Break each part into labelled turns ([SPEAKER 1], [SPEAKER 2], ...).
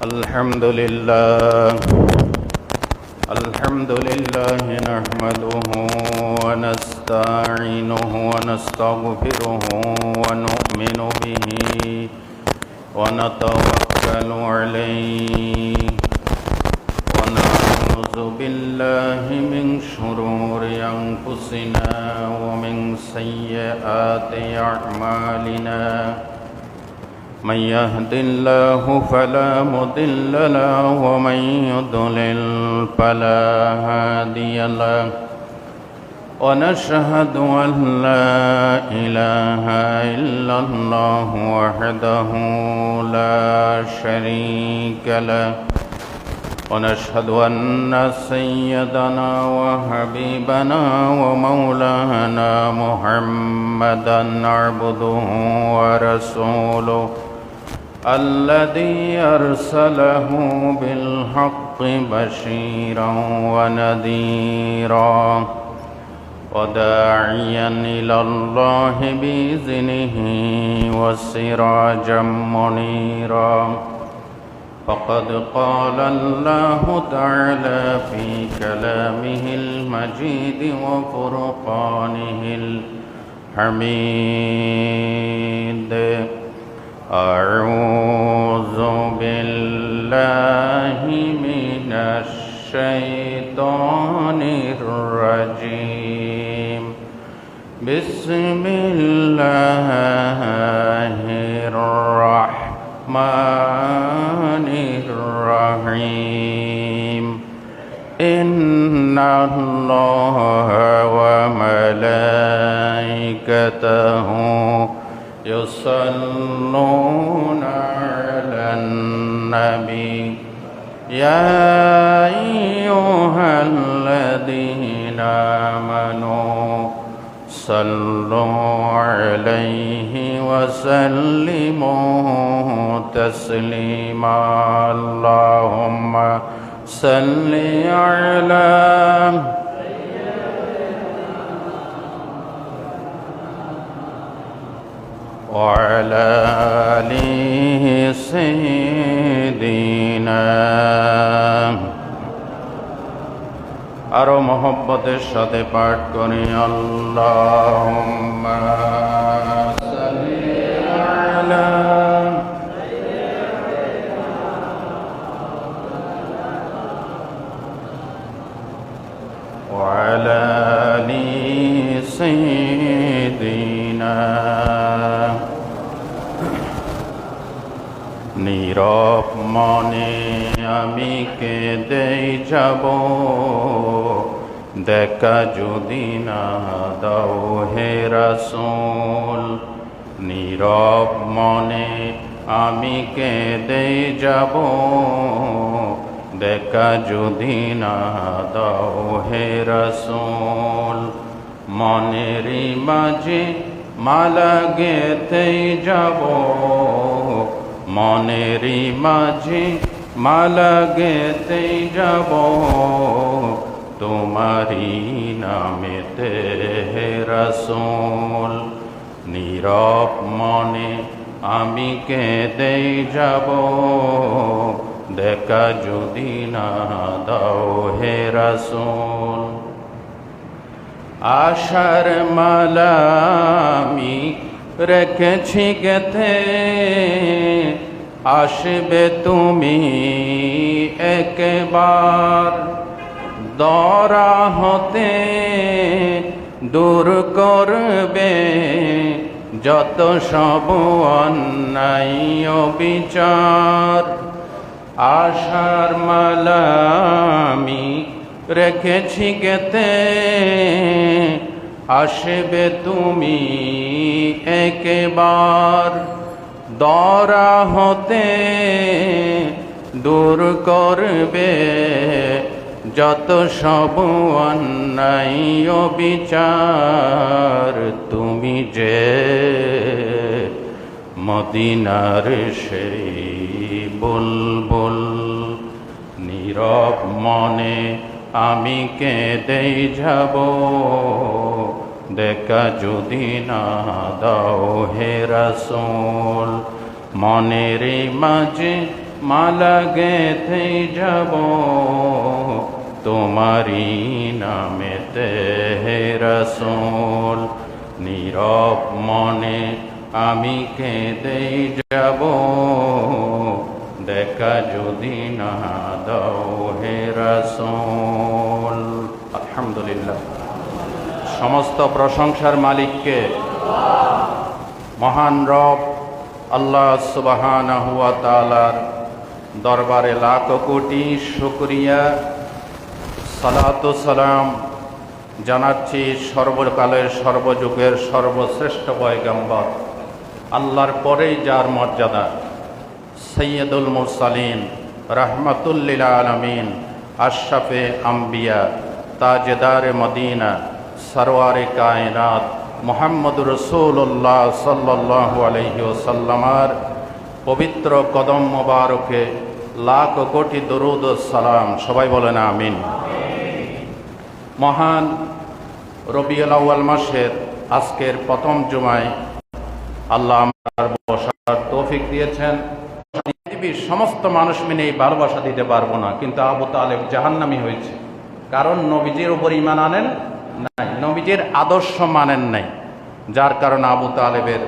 [SPEAKER 1] الحمد لله نحمده ونستعينه ونستغفره ونؤمن به ونتوكل عليه ونعوذ بالله من شرور أنفسنا ومن سيئات أعمالنا من يهد الله فلا مضل له ومن يضلل فلا هادي له ونشهد أن لا إله إلا الله وحده لا شريك له ونشهد أن سيدنا وحبيبنا ومولانا محمدا عبده ورسوله الذي أرسله بالحق بشيرا ونذيرا وداعيا إلى الله بإذنه وسراجا منيرا فقد قال الله تعالى في كلامه المجيد وفرقانه الحميد أعوذ بالله من الشيطان الرجيم بسم الله الرحمن الرحيم إن الله وملائكته يصلون على النبي يا أيها الذين آمنوا صلوا عليه وسلموا تسليما اللهم صل على وعلى آل سيدنا আরো মহব্বতের সাথে পাঠ করি আল্লাহুম্মা সাল্লি আলা ওয়া আলা আলি সাইয়্যিদিনা নীরব মনে আমি কেঁদেই যাব দেখা যদি না দাও হে রাসূল নীরব মনে আমি কেঁদেই যাব দেখা যদি না দাও হে রাসূল মনেরই মাঝে মালা গেঁথেই যাব মনেরই মাঝে মালা গেঁথেই যাব তোমারি নামেতে হে রাসূল নীরব মনে আমি কেঁদেই যাব দেখা যদি না দাও হে রাসূল আশার মালা আমি রেখেছি গেথে আসবে তুমি একবার দরা হতে দূর করবে যত সব অন্যায় বিচার আশার মালা আমি রেখেছি গেতে আসবে তুমি একবার দরা হতে দূর করবে যত সব অন্যায় বিচার তুমি যে মদিনার সেই বুলবুল নীরব মনে আমি কেঁদেই যাব দেখা যদি না দাও হে রাসূল মনের মাঝে মালা গেঁথে যাব তোমারি নামেতে হে রাসূল। নীরব মনে আমি কেঁদে যাব দেখা যদি না দাও হে রাসূল। আলহামদুলিল্লাহ, সমস্ত প্রশংসার মালিককে, মহান রব আল্লাহ সুবহানাহু ওয়া তাআলার দরবারে লাখ কোটি শুকরিয়া, সালাত ও সালাম জানাচ্ছি সর্বকালের সর্বযুগের সর্বশ্রেষ্ঠ পয়গম্বর, আল্লাহর পরেই যার মর্যাদা, সৈয়দুল মুরসালিন, রাহমাতুল লিল আলামিন, আশরাফে আম্বিয়া, তাজদারে মদিনা, সরওয়ারে কায়নাত মুহাম্মদুর রাসূলুল্লাহ সাল্লাল্লাহু আলাইহি ওয়াসাল্লামের পবিত্র কদম মোবারকে লাখ কোটি দরুদ ও সালাম। সবাই বলেন আমিন। মহান রবিউল আউয়াল মাসের আজকের প্রথম জুমায় আল্লাহ আমার বসার তৌফিক দিয়েছেন। পৃথিবীর সমস্ত মানুষ মিলে এই ভালোবাসা দিতে পারবো না, কিন্তু আবু তালেব জাহান্নামী হয়েছে, কারণ নবীজির উপর ঈমান আনেন নাই, নবীজির আদর্শ মানেন নাই, যার কারণে আবু তালেবের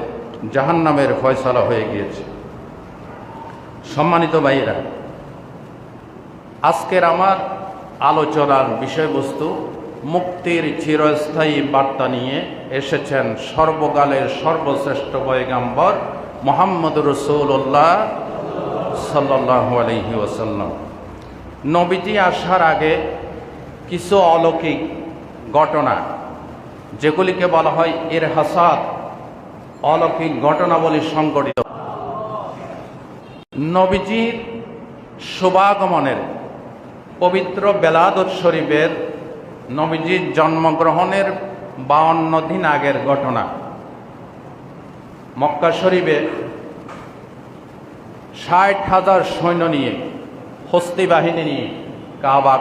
[SPEAKER 1] জাহান্নামের ফয়সালা হয়ে গিয়েছে। সম্মানিত ভাইয়েরা, আজকের আমার আলোচনার বিষয়বস্তু মুক্তির চিরস্থায়ী বার্তা নিয়ে এসেছেন সর্বকালের সর্বশ্রেষ্ঠ পয়গম্বর মুহাম্মদুর রাসূলুল্লাহ সাল্লাল্লাহু আলাইহি ওয়াসাল্লাম। নবীজি আসার আগে কিছু অলৌকিক ঘটনা, যেগুলিকে বলা হয় ইরহাসাত, অলৌকিক ঘটনাবলী সংঘটিত। নবীজির শুভাগমনের পবিত্র বেলাদত শরীফের নবীজির জন্মগ্রহণের 52 দিন আগের ঘটনা। মক্কা শরীফে 60,000 সৈন্য নিয়ে, হস্তি বাহিনী নিয়ে কাবা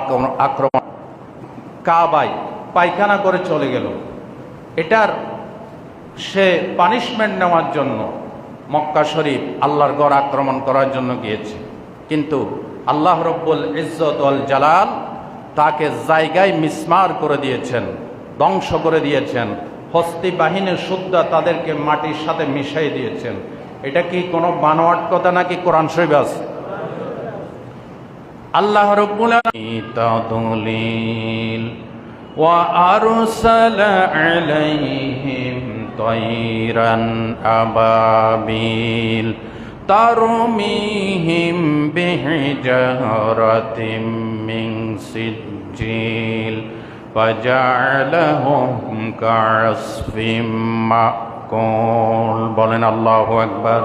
[SPEAKER 1] আক্রমণ, কাবায় পায়খানা করে চলে গেল। এটার সে পানিশমেন্ট নেওয়ার জন্য মক্কা শরীফ আল্লাহর ঘর আক্রমণ করার জন্য গিয়েছে, কিন্তু আল্লাহ রব্বুল ইজ্জত ওয়াল জালাল তাকে জায়গায় মিসমার করে দিয়েছেন, ধ্বংস করে দিয়েছেন। হস্তি বাহিনীর সুদ্ধা তাদেরকে মাটির সাথে মিশাই দিয়েছেন। এটা কি কোনো বানোয়াট কথা নাকি কোরআন শরীফে আছে? আল্লাহ রব্বুল আলামিন ওয়া আরসালা আলাইহিম তায়রান আবাবিল তারমিহিম বিহিজারাতিম মিন সিজ্জিল ফাজআলাহুম কা'আসফিম মাকুল। বলেন আল্লাহু আকবার।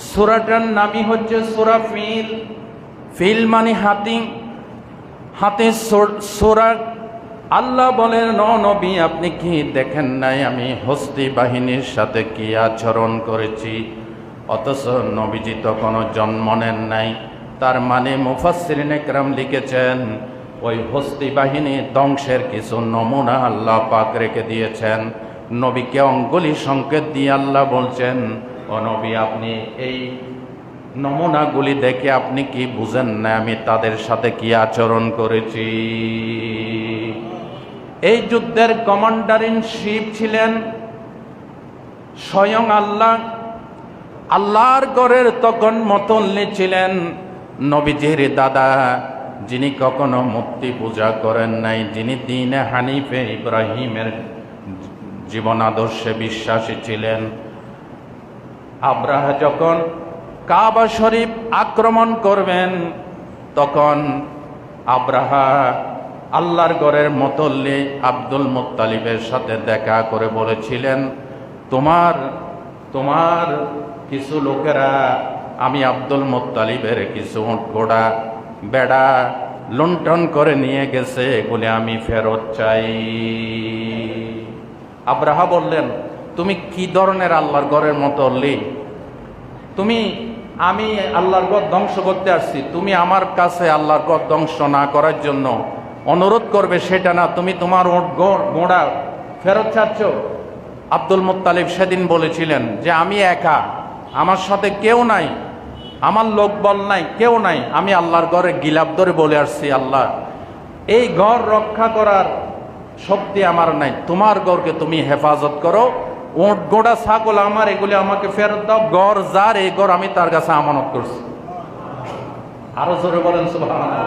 [SPEAKER 1] সূরাটার নামই হচ্ছে সূরা ফিল। ফিল মানে হাতি, হাতে সূরা। আল্লাহ বলেন, নবী আপনি কি দেখেন নাই আমি হস্তি বাহিনীর সাথে কি আচরণ করেছি? অথচ নবীজি তো কোনো জন্ম নেন নাই। তার মানে মুফাসসিরিনে কেরাম লিখেছেন, ওই হস্তি বাহিনী ধ্বংসের কিছু নমুনা আল্লাহ পাক রেখে দিয়েছেন। নবীকে অঙ্গুলি সংকেত দিয়ে আল্লাহ বলছেন, ও নবী আপনি এই নমুনাগুলি দেখে আপনি কি বুঝেন না আমি তাদের সাথে কি আচরণ করেছি? এই যুদ্ধের কমান্ডার ইন চিফ ছিলেন স্বয়ং আল্লাহ। আল্লাহর ঘরের তখন মতল্লি ছিলেন নবীজির দাদা, যিনি কখনো মূর্তি পূজা করেন নাই, যিনি দ্বীনে হানিফে ইব্রাহিমের জীবন আদর্শে বিশ্বাসী ছিলেন। আব্রাহা যখন কাবা শরীফ আক্রমণ করবেন, তখন আব্রাহা আল্লাহর ঘরের মতল্লি আব্দুল মুত্তালিবের সাথে দেখা করে বলেছিলেন, তোমার কিছু লোকেরা আমি আব্দুল মুত্তালিবের কিছু উট ঘোড়া বেড়া লুণ্ঠন করে নিয়ে গেছে, এগুলি আমি ফেরত চাই। আব্রাহা বললেন, তুমি কি ধরনের আল্লাহর ঘরের মতল্লি? আমি আল্লাহর ঘর ধ্বংস করতে আসছি, তুমি আমার কাছে আল্লাহর ঘর ধ্বংস না করার জন্য অনুরোধ করবে সেটা না, তুমি তোমার উট ঘোড়া ফেরত চাচ্ছ। আব্দুল মুত্তালিব সেদিন বলেছিলেন যে আমি একা, আমার সাথে কেউ নাই, আমার লোক বল নাই, কেউ নাই, আমি আল্লাহর ঘরে গিলাপ ধরে বলে আসছি, আল্লাহ এই ঘর রক্ষা করার শক্তি আমার নাই, তোমার ঘরকে তুমি হেফাজত করো, ওট গোড়া ছাগল আমার, এগুলি আমাকে ফেরত দাও, ঘর যার এই ঘর আমি তার কাছে আমানত করছি। আরো জোরে বলেন সুবহানাল্লাহ।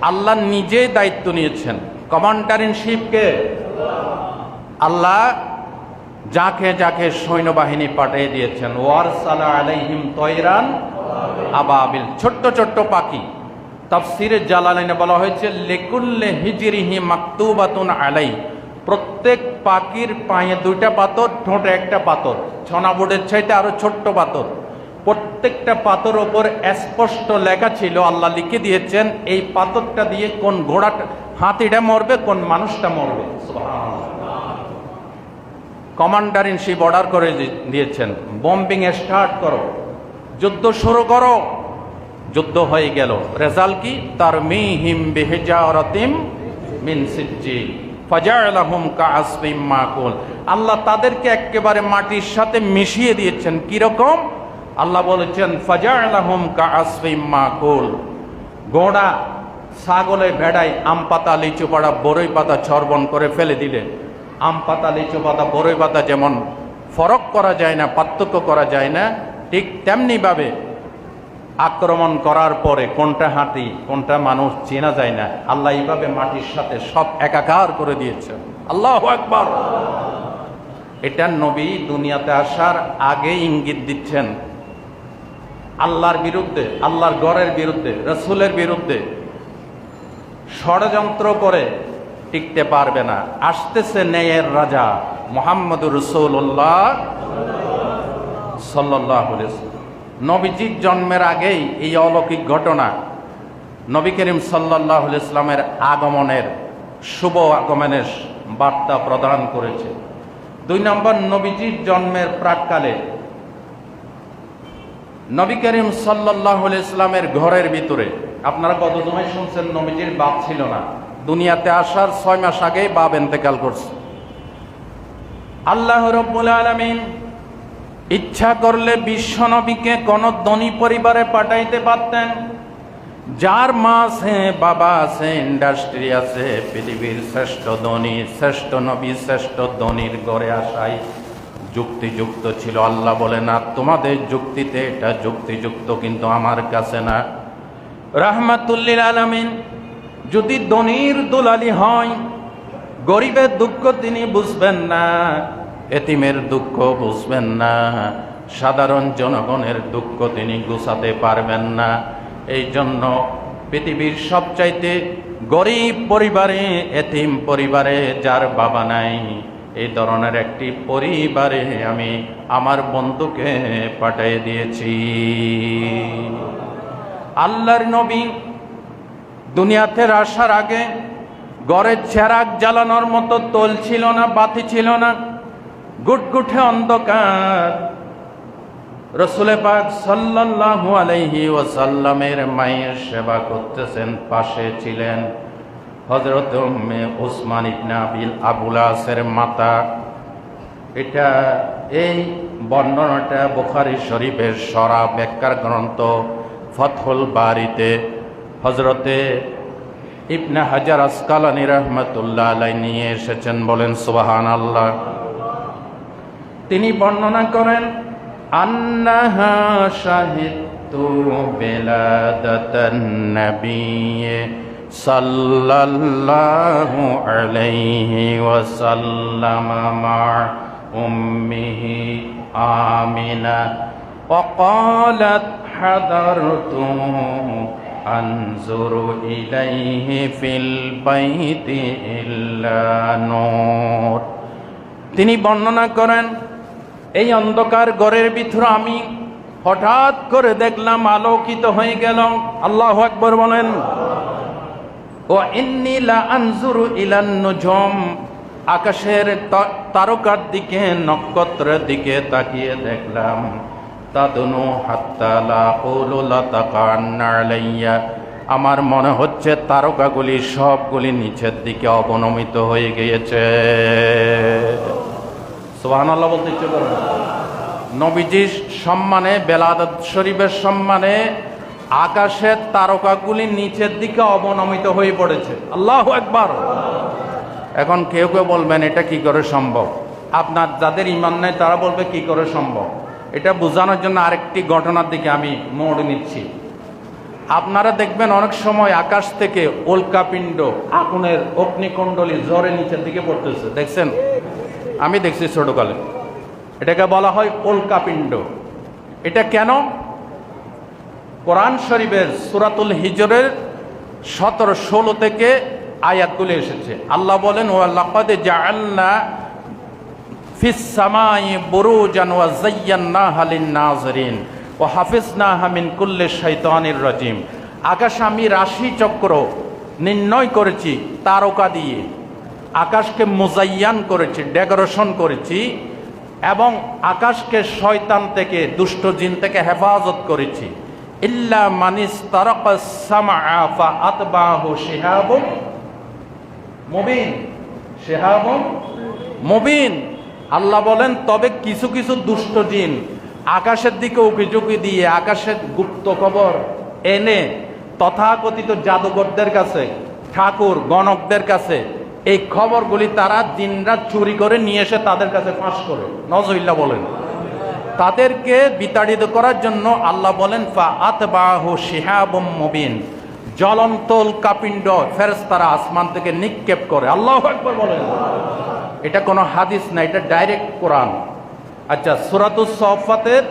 [SPEAKER 1] আল্লাহ নিজেই দায়িত্ব নিয়েছেন। কমান্ডার ইন চিফকে আল্লাহ যাকে যাকে সৈন্যবাহিনী পাঠিয়ে দিয়েছেন। ওয়ারসালা আলাইহিম তয়রান আবাবিল, ছোট্ট ছোট্ট পাখি। তাফসিরে জালালাইনে বলা হয়েছে লিকুল্লি হিজরিহি মাকতুবাতুন আলাই, প্রত্যেক পাখির পায়ে দুইটা পাথর, ঠোঁটে একটা পাথর, ছনাবোর্ডের চাইতে আরো ছোট্ট পাথর। প্রত্যেকটা পাথর ওপর স্পষ্ট লেখা ছিল, আল্লাহ লিখে দিয়েছেন এই পাথরটা দিয়ে কোন ঘোড়াটা, হাতিটা মরবে, কোন মানুষটা মরবে। কমান্ডার ইন চিফ অর্ডার করে দিয়েছেন, বম্বিং স্টার্ট করো, যুদ্ধ শুরু করো। যুদ্ধ হয়ে গেল। রেজাল্ট কি? তারমিহিম বিহিজারাতিম মিন সিজ্জিল ফাজআলাহুম কাআসফিম মাকুল। আল্লাহ তাদেরকে একেবারে মাটির সাথে মিশিয়ে দিয়েছেন। কিরকম? আল্লাহ বলেছেন ফাজআলাহুম কাআসফিম মাকুল। ঘোড়া, ছাগলে, ভেড়ায় আম পাতা, লিচু পাতা, বরই পাতা চর্বণ করে ফেলে দিলে, আম পাতা, লিচু পাতা, বরই পাতা যেমন ফরক করা যায় না, পার্থক্য করা যায় না, ঠিক তেমনি ভাবে আক্রমণ করার পরে কোনটা হাতি কোনটা মানুষ চেনা যায় না। আল্লাহ এইভাবে মাটির সাথে সব একাকার করে দিয়েছেন। আল্লাহু আকবার। এটা নবী দুনিয়াতে আসার আগে ইঙ্গিত দিচ্ছেন আল্লাহর বিরুদ্ধে, আল্লাহর ঘরের বিরুদ্ধে, রাসূলের বিরুদ্ধে ষড়যন্ত্র করে টিকতে পারবে না। আসতেছে ন্যায়ের রাজা মুহাম্মদুর রাসূলুল্লাহ সাল্লাল্লাহু আলাইহি ওয়াসাল্লাম। নবীজির জন্মের আগেই এই অলৌকিক ঘটনা নবী করিম সাল্লাল্লাহু আলাইহি ওয়াসাল্লামের আগমনের, শুভ আগমনের বার্তা প্রদান করেছে। 2 নম্বর, নবীজির জন্মের প্রাককালে নবী করিম সাল্লাল্লাহু আলাইহি ওয়াসাল্লামের ঘরের ভিতরে, আপনারা কত সময় শুনছেন নবীজির বাপ ছিল না, দুনিয়াতে আসার 6 মাস আগেই বাপ ইন্তেকাল করছে। আল্লাহ রাব্বুল আলামিন ইচ্ছা করলে বিশ্ব নবীকে কোন ধনী পরিবারে পাঠাইতে পারতেন, যার মা আছে, বাবা আছে, ইন্ডাস্ট্রি আছে, পৃথিবীর শ্রেষ্ঠ ধনী, শ্রেষ্ঠ নবী, শ্রেষ্ঠ ধনীর ঘরে আসাই যুক্তিযুক্ত ছিল। আল্লাহ বলে না, তোমাদের যুক্তিতে এটা যুক্তিযুক্ত, কিন্তু আমার কাছে না। রাহমাতুল লিল আলামিন যদি ধনীর দুলালি হয়, গরিবের দুঃখ তিনি বুঝবেন না, এতিমের দুঃখ বুঝবেন না, সাধারণ জনগণের দুঃখ তিনি গুছাতে পারবেন না। এই জন্য পৃথিবীর সবচাইতে গরিব পরিবারে, এতিম পরিবারে, যার বাবা নাই, এই ধরনের একটি পরিবারে আমি আমার বন্ধুকে পাঠিয়ে দিয়েছি। আল্লাহর নবী দুনিয়াতে আসার আগে ঘরের চেরাগ জ্বালানোর মতো তোল ছিল না, বাতি ছিল না, গুটগুটে অন্ধকার। রাসূল পাক সাল্লাল্লাহু আলাইহি ওয়াসাল্লামের মায়ের সেবা করতেছেন, পাশে ছিলেন হযরত উম্মে উসমান ইবনে আবুল আসের মাতা। এটা এই বর্ণনাটা বুখারী শরীফের সরা ব্যাখ্যার গ্রন্থ ফাতহুল বারীতে হযরতে ইবনে হাজার আসকালানী রাহমাতুল্লাহ আলাইহি নিয়ে এসেছেন। বলেন সুবহানাল্লাহ। তিনি বর্ণনা করেন, আন্নাহা শাহিদতু বিলাদাতান নবিয়্যি সাল্লাল্লাহু আলাইহি ওয়াসাল্লাম মা উম্মিহি আমিনা ওয়া ক্বালাত হাদারতু আনজুরু ইলাইহি ফিল বাইতি ইল্লা নূর। তিনি বর্ণনা করেন, এই অন্ধকার ঘরের ভিতরে আমি হঠাৎ করে দেখলাম আলোকিত হয়ে গেল। আল্লাহু আকবার বলেন। ওয়া ইন্নী লা আনজুরু ইলান নুজুম, আকাশের তারকার দিকে, নক্ষত্রের দিকে তাকিয়ে দেখলাম, তাদনু হাত্তা লা কুলু লা তাকান্না আলাইয়া, আমার মনে হচ্ছে তারকাগুলি সবগুলি নিচের দিকে অবনমিত হয়ে গিয়েছে। সুবহানাল্লাহ বলতে ইচ্ছে করেন। নবীজির সম্মানে, বেলাদত শরীফের সম্মানে আকাশের তারকাগুলি নিচের দিকে অবনমিত হয়ে পড়েছে। আল্লাহু আকবার। এখন কেউ কেউ বলবেন এটা কি করে সম্ভব? আপনার যাদের ঈমান নেই তারা বলবে কি করে সম্ভব। এটা বোঝানোর জন্য আরেকটি ঘটনার দিকে আমি মোড় নিচ্ছি। আপনারা দেখবেন অনেক সময় আকাশ থেকে উল্কাপিণ্ড, আগুনের অগ্নিকুণ্ডলী জ্বরে নিচের দিকে পড়তেছে, দেখছেন? আমি দেখছি ছোটকালে। এটাকে বলা হয় উল্কাপিণ্ড। এটা কেন? কোরআন শরীফের সূরাতুল হিজরের 17-16 থেকে আয়াতগুলো এসেছে। আল্লাহ বলেন, ওয়া লাকাদ জাআলনা ফিস সামাই বুরুজান ওয়া যায়্যানাহা লিন-নাযিরিন ওয়া হাফিজনাহা মিন কুল্লি শাইতানির রাজিম। আকাশে আমি রাশি চক্র নির্ণয় করেছি তারকা দিয়ে, আকাশকে মুজায়্যান করেছি, ডেকোরেশন করেছি, এবং আকাশকে শয়তান থেকে, দুষ্ট জিন থেকে হেফাজত করেছি। ইল্লা মানিস তারাকাস সামআ ফাআতবাহু শিহাবুম মুবিন। শিহাবুম মুবিন। আল্লাহ বলেন, তবে কিছু কিছু দুষ্ট জিন আকাশের দিকে উকিঝুঁকি দিয়ে আকাশের গুপ্ত খবর এনে তথাকথিত জাদুকরদের কাছে, ঠাকুর গণকদের কাছে এই খবরগুলি তারা জিনরা চুরি করে নিয়ে এসে তাদের কাছে ফাঁস করে। নজরুল্লাহ বলেন, তাদেরকে বিতাড়িত করার জন্য আল্লাহ বলেন ফাআতবাহু শিহাবুম মুবিন, জ্বলন্ত উল্কাপিণ্ড ফেরেশতারা আসমান থেকে নিক্ষেপ করে। আল্লাহু আকবার বলেন। এটা কোনো হাদিস না, এটা ডাইরেক্ট কোরআন। আচ্ছা, সূরাতুস সাফফাতের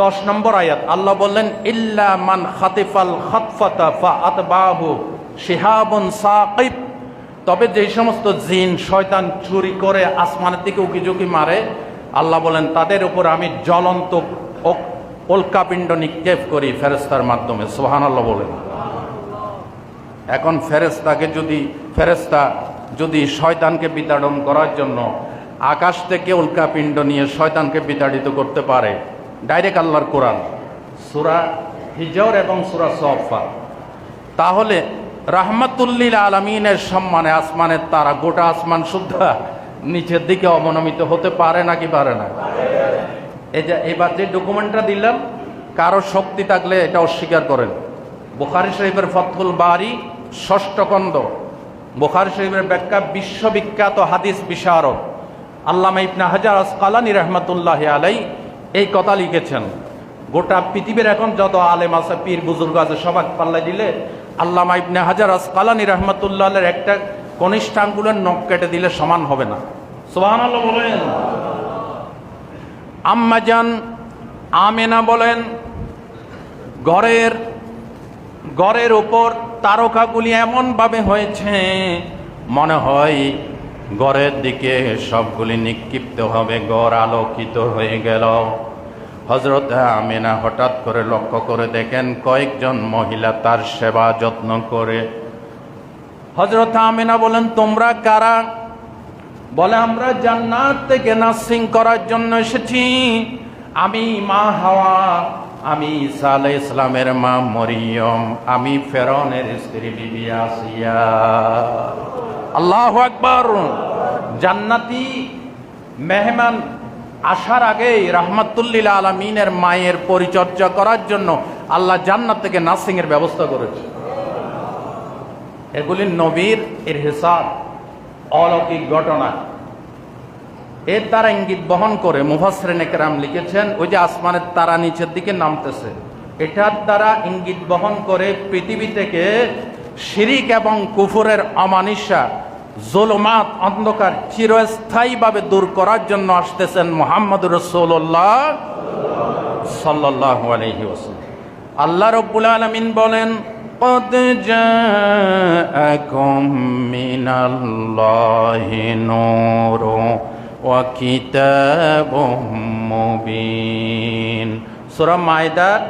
[SPEAKER 1] 10 নম্বর আয়াত আল্লাহ বললেন, ইল্লা মান খাতিফাল খাতফাতা ফাআতবাহু শিহাবুন সাকিব। তবে যেই সমস্ত জিন শয়তান চুরি করে আসমানের দিকে উকিঝুঁকি মারে, আল্লাহ বলেন তাদের উপর আমি জ্বলন্ত উল্কাপিণ্ড নিক্ষেপ করি ফেরেশতার মাধ্যমে। সুবহানাল্লাহ বলেন। এখন ফেরেশতা যদি শয়তানকে বিতাড়ন করার জন্য আকাশ থেকে উল্কাপিণ্ড নিয়ে শয়তানকে বিতাড়িত করতে পারে, ডাইরেক্ট আল্লাহর কোরআন, সূরা হিজর এবং সূরা সাফফাত, তাহলে রাহমাতুল্লিল আলামিনের সম্মানে আসমানের তারা, গোটা আসমান সুদ্ধা নিচের দিকে অবনমিত হতে পারে নাকি পারে না? এই যে এবার যে ডকুমেন্টটা দিলাম, কারো শক্তি থাকলে এটা অস্বীকার করেন। বুখারী শরীফের ফাতহুল বারী 6ষ্ঠ খণ্ড, বুখারী শরীফের ব্যাখ্যা, বিশ্ববিখ্যাত হাদিস বিশারদ আল্লামা ইবনে হাজার আসকালানী রাহমাতুল্লাহি আলাইহি এই কথা লিখেছেন। গোটা পৃথিবীর এখন যত আলেম আছে, পীর বুজুর্গ আছে, সবাই পাল্লা দিলে আল্লামা ইবনে হাজার আসকালানী রাহমাতুল্লাহ আলাইহির একটা কনিষ্ঠ আঙ্গুলের নখ কেটে দিলে সমান হবে না। সুবহানাল্লাহ বলেন। আম্মাজান আমেনা বলেন, ঘরের উপর তারকাগুলি এমন ভাবে হয়েছে মনে হয় ঘরের দিকে সবগুলি নিক্ষিপ্ত হবে, ঘর আলোকিত হয়ে গেল। হযরত আমেনা হঠাৎ করে লক্ষ্য করে দেখেন কয়েকজন মহিলা তার সেবা যত্ন করে। হযরত আমেনা বলেন, তোমরা কারা? বলে, আমরা জান্নাত থেকে নার্সিং করার জন্য এসেছি। আমি মা হাওয়া, আমি ঈসা আলাইহিস সালামের মা মরিয়ম, আমি ফেরাউনের স্ত্রী বিবি আসিয়া। আল্লাহু আকবার। জান্নাতি মেহমান আসার আগেই রাহমাতুল্লিল আলামিনের মায়ের পরিচর্যা করার জন্য আল্লাহ জান্নাত থেকে নার্সিং এর ব্যবস্থা করেছে। এগুলি নবীর ইরশাদ, অলৌকিক ঘটনা। এর দ্বারা ইঙ্গিত বহন করে মুফাসসিরিনে কেরাম লিখেছেন, ওই যে আসমানের তারা নিচের দিকে নামতেছে, এটার দ্বারা ইঙ্গিত বহন করে পৃথিবী থেকে শিরিক এবং কুফরের অমানিসা, জুলুমাত, অন্ধকার চিরস্থায়ীভাবে দূর করার জন্য আসতেছেন মুহাম্মদুর রাসূলুল্লাহ সাল্লাল্লাহু আলাইহি ওয়াসাল্লাম। আল্লাহ রাব্বুল আলামিন বলেন, قد جاءكم من الله نور وكتاب مبين। সূরা মায়দার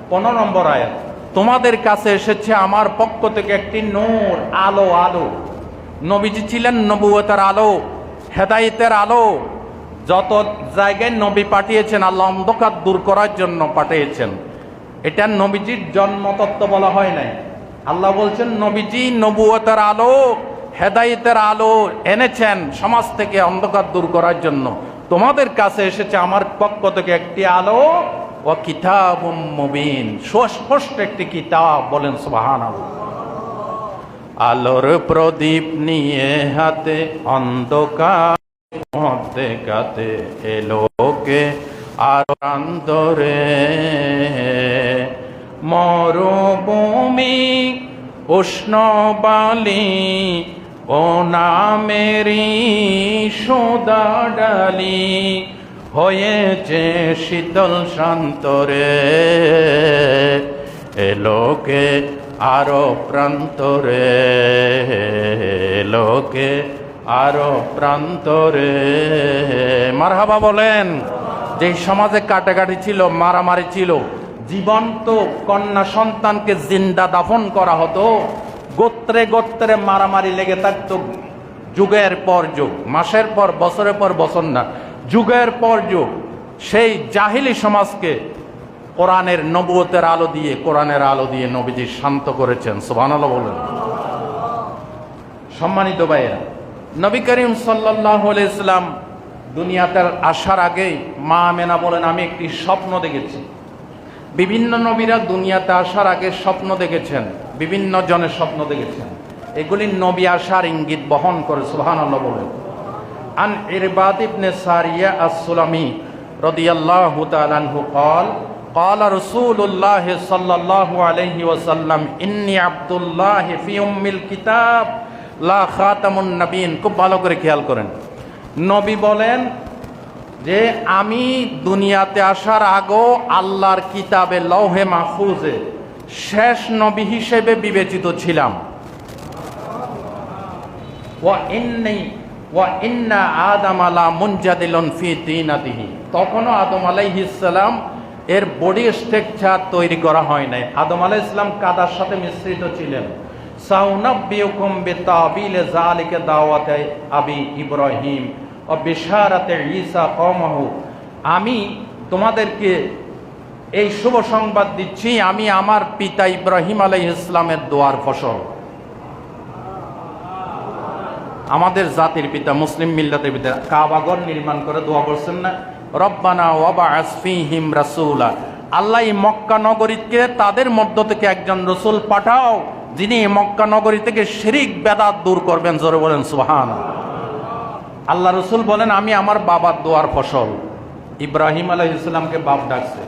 [SPEAKER 1] 15 নম্বর আয়াত। তোমাদের কাছে এসেছে আমার পক্ষ থেকে একটি নূর, আলো। নবীজি ছিলেন নবুয়তের আলো, হেদায়েতের আলো। যত জায়গায় নবী পাঠিয়েছেন আল্লাহ অন্ধকার দূর করার জন্য পাঠিয়েছেন। এটা নবীজির জন্মতত্ত্ব বলা হয় নাই। আল্লাহ বলছেন নবীজি নবুয়তের আলো, হেদায়েতের আলো এনেছেন সমাজ থেকে অন্ধকার দূর করার জন্য। তোমাদের কাছে এসেছে আমার পক্ষ থেকে একটি আলো ও কিতাবুম মুবিন, সুস্পষ্ট একটি কিতাব। বলেন সুবহানাল্লাহ। আলোর প্রদীপ নিয়ে হাতে অন্ধকার মধ্যে কাতে এলোকে আর অন্তরে, মরুভূমি উষ্ণ বালি ও নামেরি সোদা ডালি হয়েছে শীতল শান্তরে, এলোকে আরো প্রান্তরে, এলোকে আরো প্রান্তরে। মারহাবা বলেন। যেই সমাজে কাটাকাটি ছিল, মারামারি ছিল, জীবন্ত কন্যা সন্তানকে জিন্দা দাফন করা হতো, গোত্রে গোত্রে মারামারি লেগে থাকতো যুগের পর যুগ, মাসের পর বছরের পর বছর না, যুগের পর যুগ। সেই জাহিলি সমাজকে কোরআনের নবুয়তের আলো দিয়ে, কোরআনের আলো দিয়ে নবীজি শান্ত করেছেন। সুবহানাল্লাহ বলেন। সম্মানিত ভাইয়েরা, নবী করিম সাল্লাল্লাহু আলাইহি সাল্লাম দুনিয়াতে আসার আগেই মা আমেনা বলেন, আমি একটি স্বপ্ন দেখেছি। বিভিন্ন নবীরা দুনিয়াতে আসার আগে স্বপ্ন দেখেছেন, বিভিন্ন জনের স্বপ্ন দেখেছেন। এগুলি নবী আসার ইঙ্গিত বহন করে। সুবহানাল্লাহ বলেন। আন ইরবাদ ইবনে সারিয়া আস-সুলামি রাদিয়াল্লাহু তাআলা আনহু قال قال رسول الله صلى الله عليه وسلم إني عبد الله في أم الكتاب لا خاتم النبيين। খুব ভালো করে খেয়াল করেন। নবী বলেন যে আমি দুনিয়াতে আসার আগেও আল্লাহর কিতাবে লৌহে মাহফুজে শেষ নবী হিসেবে বিবেচিত ছিলাম। ওয়া ইন্না আদম লা মুনজাদিলুন ফি তিনাতিহি, তখনও আদম আলাইহিস সালাম এর বডি স্ট্রাকচার তৈরি করা হয় নাই। আদম আলাইহিস সালাম কাদার সাথে মিশ্রিত ছিলেন। সাউনাব্বিউকুম বিতাবিল যালিকা দাওয়াতে আবি ইব্রাহিম ও বিশারাতে ঈসা কওমাহু, আমি তোমাদেরকে এই শুভ সংবাদ দিচ্ছি, আমি আমার পিতা ইব্রাহিম আলাইহিস সালামের দোয়ার ফসল। আমাদের জাতির পিতা, মুসলিম মিল্লাতের পিতা কাবাগর নির্মাণ করে দোয়া করছেন না, রব্বানা ওয়াবআস ফীহিম রাসূলা, আল্লাহ এই মক্কা নগরীকে তাদের মধ্য থেকে একজন রসুল পাঠাও যিনি মক্কা নগরী থেকে শিরিক বেদাত দূর করবেন। জোরে বলেন সুবহানাল্লাহ। আল্লাহ রসুল বলেন আমি আমার বাবার দোয়ার ফসল। ইব্রাহিম আলাইহিস সালামকে বাপ ডাকছে,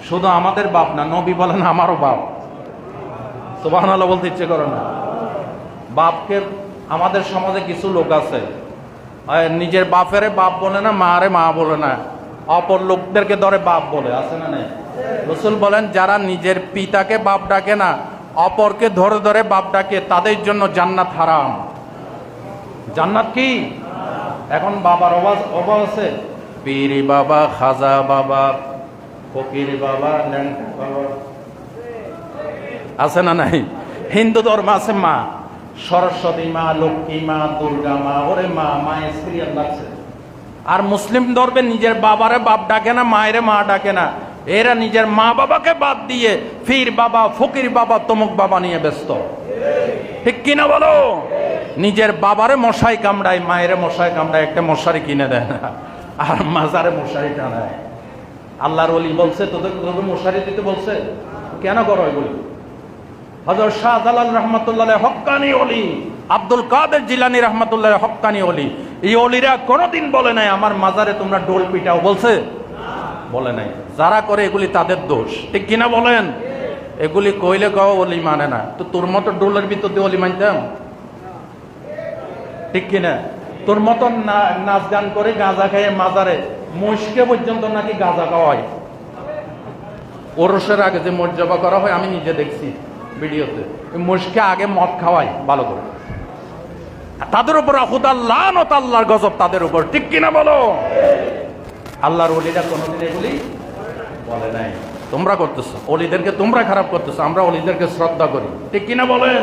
[SPEAKER 1] শুধু আমাদের বাপ না, নবী বলেন আমারও বাপ। সুবহানাল্লাহ বলতে ইচ্ছে করে না? বাপকে আমাদের সমাজে কিছু লোক আছে নিজের বাপেরে বাপ বলে না, মারে মা বলে না, অপর লোকদেরকে ধরে বাপ বলে, আছে না নাই? রসুল বলেন যারা নিজের পিতাকে বাপ ডাকে না, অপরকে ধরে ধরে বাপ ডাকে, তাদের জন্য জান্নাত হারাম। জান্নাত কি? এখন বাবার অভাব আছে, পীর বাবা, খাজা বাবা, ফকির বাবা, ল্যাংটা বাবা, আছে না নাই? হিন্দু ধর্ম আছে মা, সরস্বতী মা, লক্ষ্মী মা, দুর্গা মা, ওরে মা, মায়ের সিরিয়াল লাগছে। আর মুসলিম ধর্মে নিজের বাবারে বাপ ডাকে না, মায়ের মা ডাকে না, এরা নিজের মা বাবাকে বাদ দিয়ে ফির বাবা, ফকির বাবা, তমুক বাবা নিয়ে ব্যস্ত। ঠিক কিনা বলো? নিজের বাবারে মশাই কামড়ায়, মায়ের মশাই কামড়ায়, একটা মশারি কিনে দেয় না, আর মাজারে মশারি টানায়। আল্লাহর ওলি বলছে তোদের মশারি দিতে বলছে, কেন করো এগুলি? হযরত শাহজালাল রহমাতুল্লাহ হক্কানি ওলি, আব্দুল কাদের জিলানী রহমাতুল্লাহ হক্কানি ওলি, এই ওলিরা কোনোদিন বলে নাই আমার মাজারে তোমরা ডোল পিটাও, বলছে? বলে নাই। যারা করে এগুলি তাদের দোষ। ঠিক কিনা বলেন? এগুলি কইলে কও ওলি মানে না, তো তোর মতো ডোলের ভিতর দিয়ে ওলি মানতাম? ঠিক কিনা? তোর মতন নাচ গান করে গাঁজা খাইয়ে মাজারে মহিষকে পর্যন্ত নাকি গাঁজা খাওয়ায়। ওরসের আগে যে মর্যাদা করা হয় আমি নিজে দেখছি ভিডিওতে, মহিষকে আগে মদ খাওয়াই ভালো করে, তাদের উপর খুদাল্লাহ আল্লাহর গজব তাদের উপর। ঠিক কিনা বলো? আল্লাহর ওলিরা কোনোদিন এগুলি বলে নাই। তোমরা করতেছো, ওলিদেরকে তোমরা খারাপ করতেছো, আমরা ওলিদেরকে শ্রদ্ধা করি। ঠিক কিনা বলেন?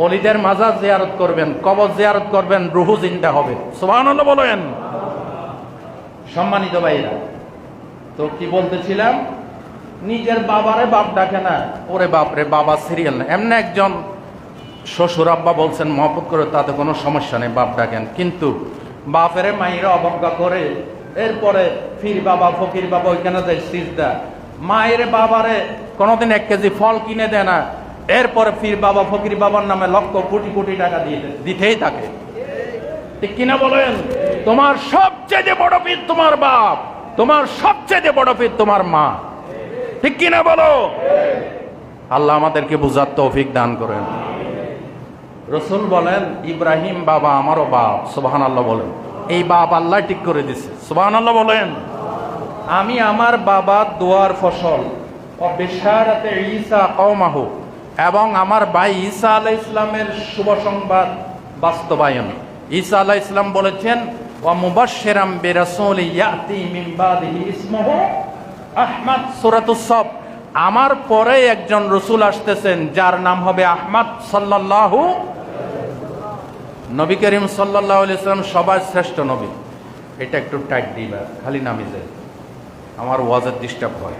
[SPEAKER 1] ওলিদের মাজার জিয়ারত করবেন, কবর জিয়ারত করবেন, রুহু জিন্দা হবে। সুবহানাল্লাহ বলেন। সম্মানিত ভাইরা, তো কি বলতেছিলাম? নিজের বাবারে বাপ ডাকে না, ওরে বাপরে বাবা সিরিয়াল না। এমনি একজন শ্বশুর আব্বা বলছেন মহব্বত করে, তাতে কোনো সমস্যা নেই, বাপ ডাকেন, কিন্তু বাপেরে মায়েরা অবজ্ঞা করে এরপরে ফির বাবা ফকির বাবা ওইখানে যায় সিজদা, মায়ের বাবারে কোনোদিন 1 কেজি ফল কিনে দেয় না, এরপরে ফির বাবা ফকির বাবার নামে লক্ষ কোটি কোটি টাকা দিতেই থাকে। ঠিক কিনা বলেন? তোমার সবচেয়ে বড় পীর তোমার বাপ, তোমার সবচেয়ে বড় পীর তোমার মা। ঠিক কিনা বলো? আল্লাহ আমাদেরকে বুঝার তৌফিক দান করেন। রসুল বলেন, ইব্রাহিম বাবা আমারও বাপ। সুবহানাল্লাহ বলেন। এই বাপ আল্লাহ ঠিক করে দিছে। সুবহানাল্লাহ বলেন। আমি আমার বাবার দোয়ার ফসল ও বিশারাতে ঈসা কওমাহু, এবং আমার ভাই ঈসা আলাইহিস সালামের শুভ সংবাদ বাস্তবায়ন। ঈসা আলাইহিস সালাম বলেছেন, ওয়া মুবাশশিরাম বিরাসূলি ইয়াতি মিন বাদিহি ইসমুহু আহমদ। সূরাতুস সাফ। আমার পরে একজন রসুল আসতেছেন যার নাম হবে আহমদ সাল্লাল্লাহু। নবী করিম সাল্লাল্লাহু আলাইহি সাল্লাম সবার শ্রেষ্ঠ নবী। এটা একটু টাইট দিবা, খালি নামে যায়, আমার ওয়াজের ডিস্টার্ব হয়।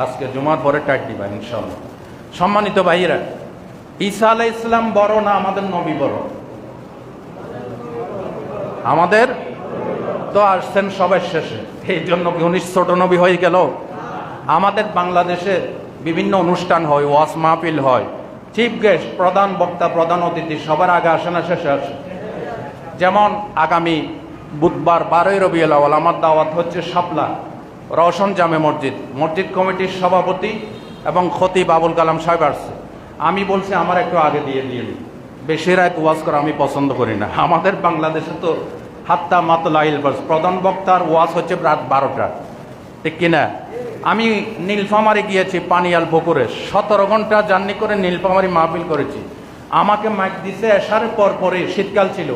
[SPEAKER 1] আজকে জুমার পরে টাইট দিবা ইনশাআল্লাহ। সম্মানিত ভাইয়েরা, ঈসা আলাইহিস সালাম বড় না আমাদের নবী বড়? আমাদের তো আসছেন সবার শেষে, এই জন্য কি উনি ছোট নবী হয়ে গেল? আমাদের বাংলাদেশে বিভিন্ন অনুষ্ঠান হয়, ওয়াজ মাহফিল হয়, চিফ গেস্ট প্রধান বক্তা প্রধান অতিথি সবার আগে আসে না শেষে আসে? যেমন আগামী বুধবার 12ই রবিউল আউয়াল আমার দাওয়াত হচ্ছে শাপলা রওশন জামে মসজিদ কমিটির সভাপতি এবং খতিব আবুল কালাম সাহেব আসছে। আমি বলছি আমার একটু আগে দিয়ে দিন, বেশি রাত ওয়াজ করা আমি পছন্দ করি না। আমাদের বাংলাদেশে তো হাত্তা মাতলাইল বাস, প্রধান বক্তার ওয়াজ হচ্ছে রাত 12টা। ঠিক কিনা? আমি নীলফামারী গিয়েছি, পানিয়াল পুকুরে 17 ঘন্টা জার্নি করে নীলফামারী মাহফিল করেছি। আমাকে মাইক দিছে এশারের পরে, শীতকাল ছিল,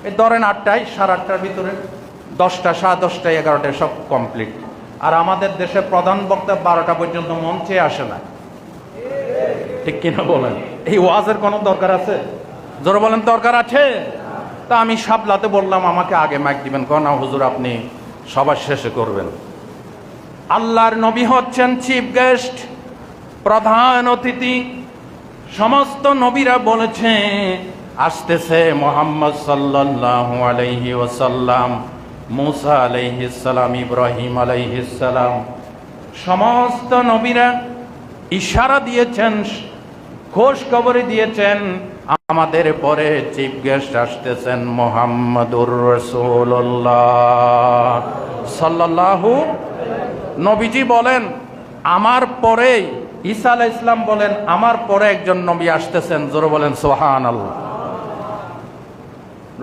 [SPEAKER 1] এই ধরেন 8টায়, 8:30টার ভিতরে 10টা, 10:30, 11টায় সব কমপ্লিট। আর আমাদের দেশে প্রধান বক্তা 12টা পর্যন্ত মঞ্চে আসে না। ঠিক কিনা বলেন? এই ওয়াজের কোনো দরকার আছে? জোরে বলেন, দরকার আছে? তা আমি শাপলাতে বললাম আমাকে আগে মাইক দিবেন। না হুজুর, আপনি সবার শেষে করবেন। আল্লাহর নবী হচ্ছেন চিফ গেস্ট, প্রধান অতিথি। সমস্ত নবীরা বলেছে আসতেছে মুহাম্মদ সাল্লাল্লাহু আলাইহি ওয়াসাল্লাম, মুসা আলাইহিস সালাম, ইব্রাহিম আলাইহিস সালাম। সমস্ত নবীরা ইশারা দিয়েছেন, খোঁজ খবর দিয়েছেন আমাদের পরে চিফ গেস্ট আসতেছেন মুহাম্মাদুর রাসূলুল্লাহ সাল্লাল্লাহু। নবীজি বলেন আমার পরে, ঈসা আলাইহিস সালাম বলেন আমার পরে একজন নবী আসতেছেন। জোরে বলেন সুবহানাল্লাহ।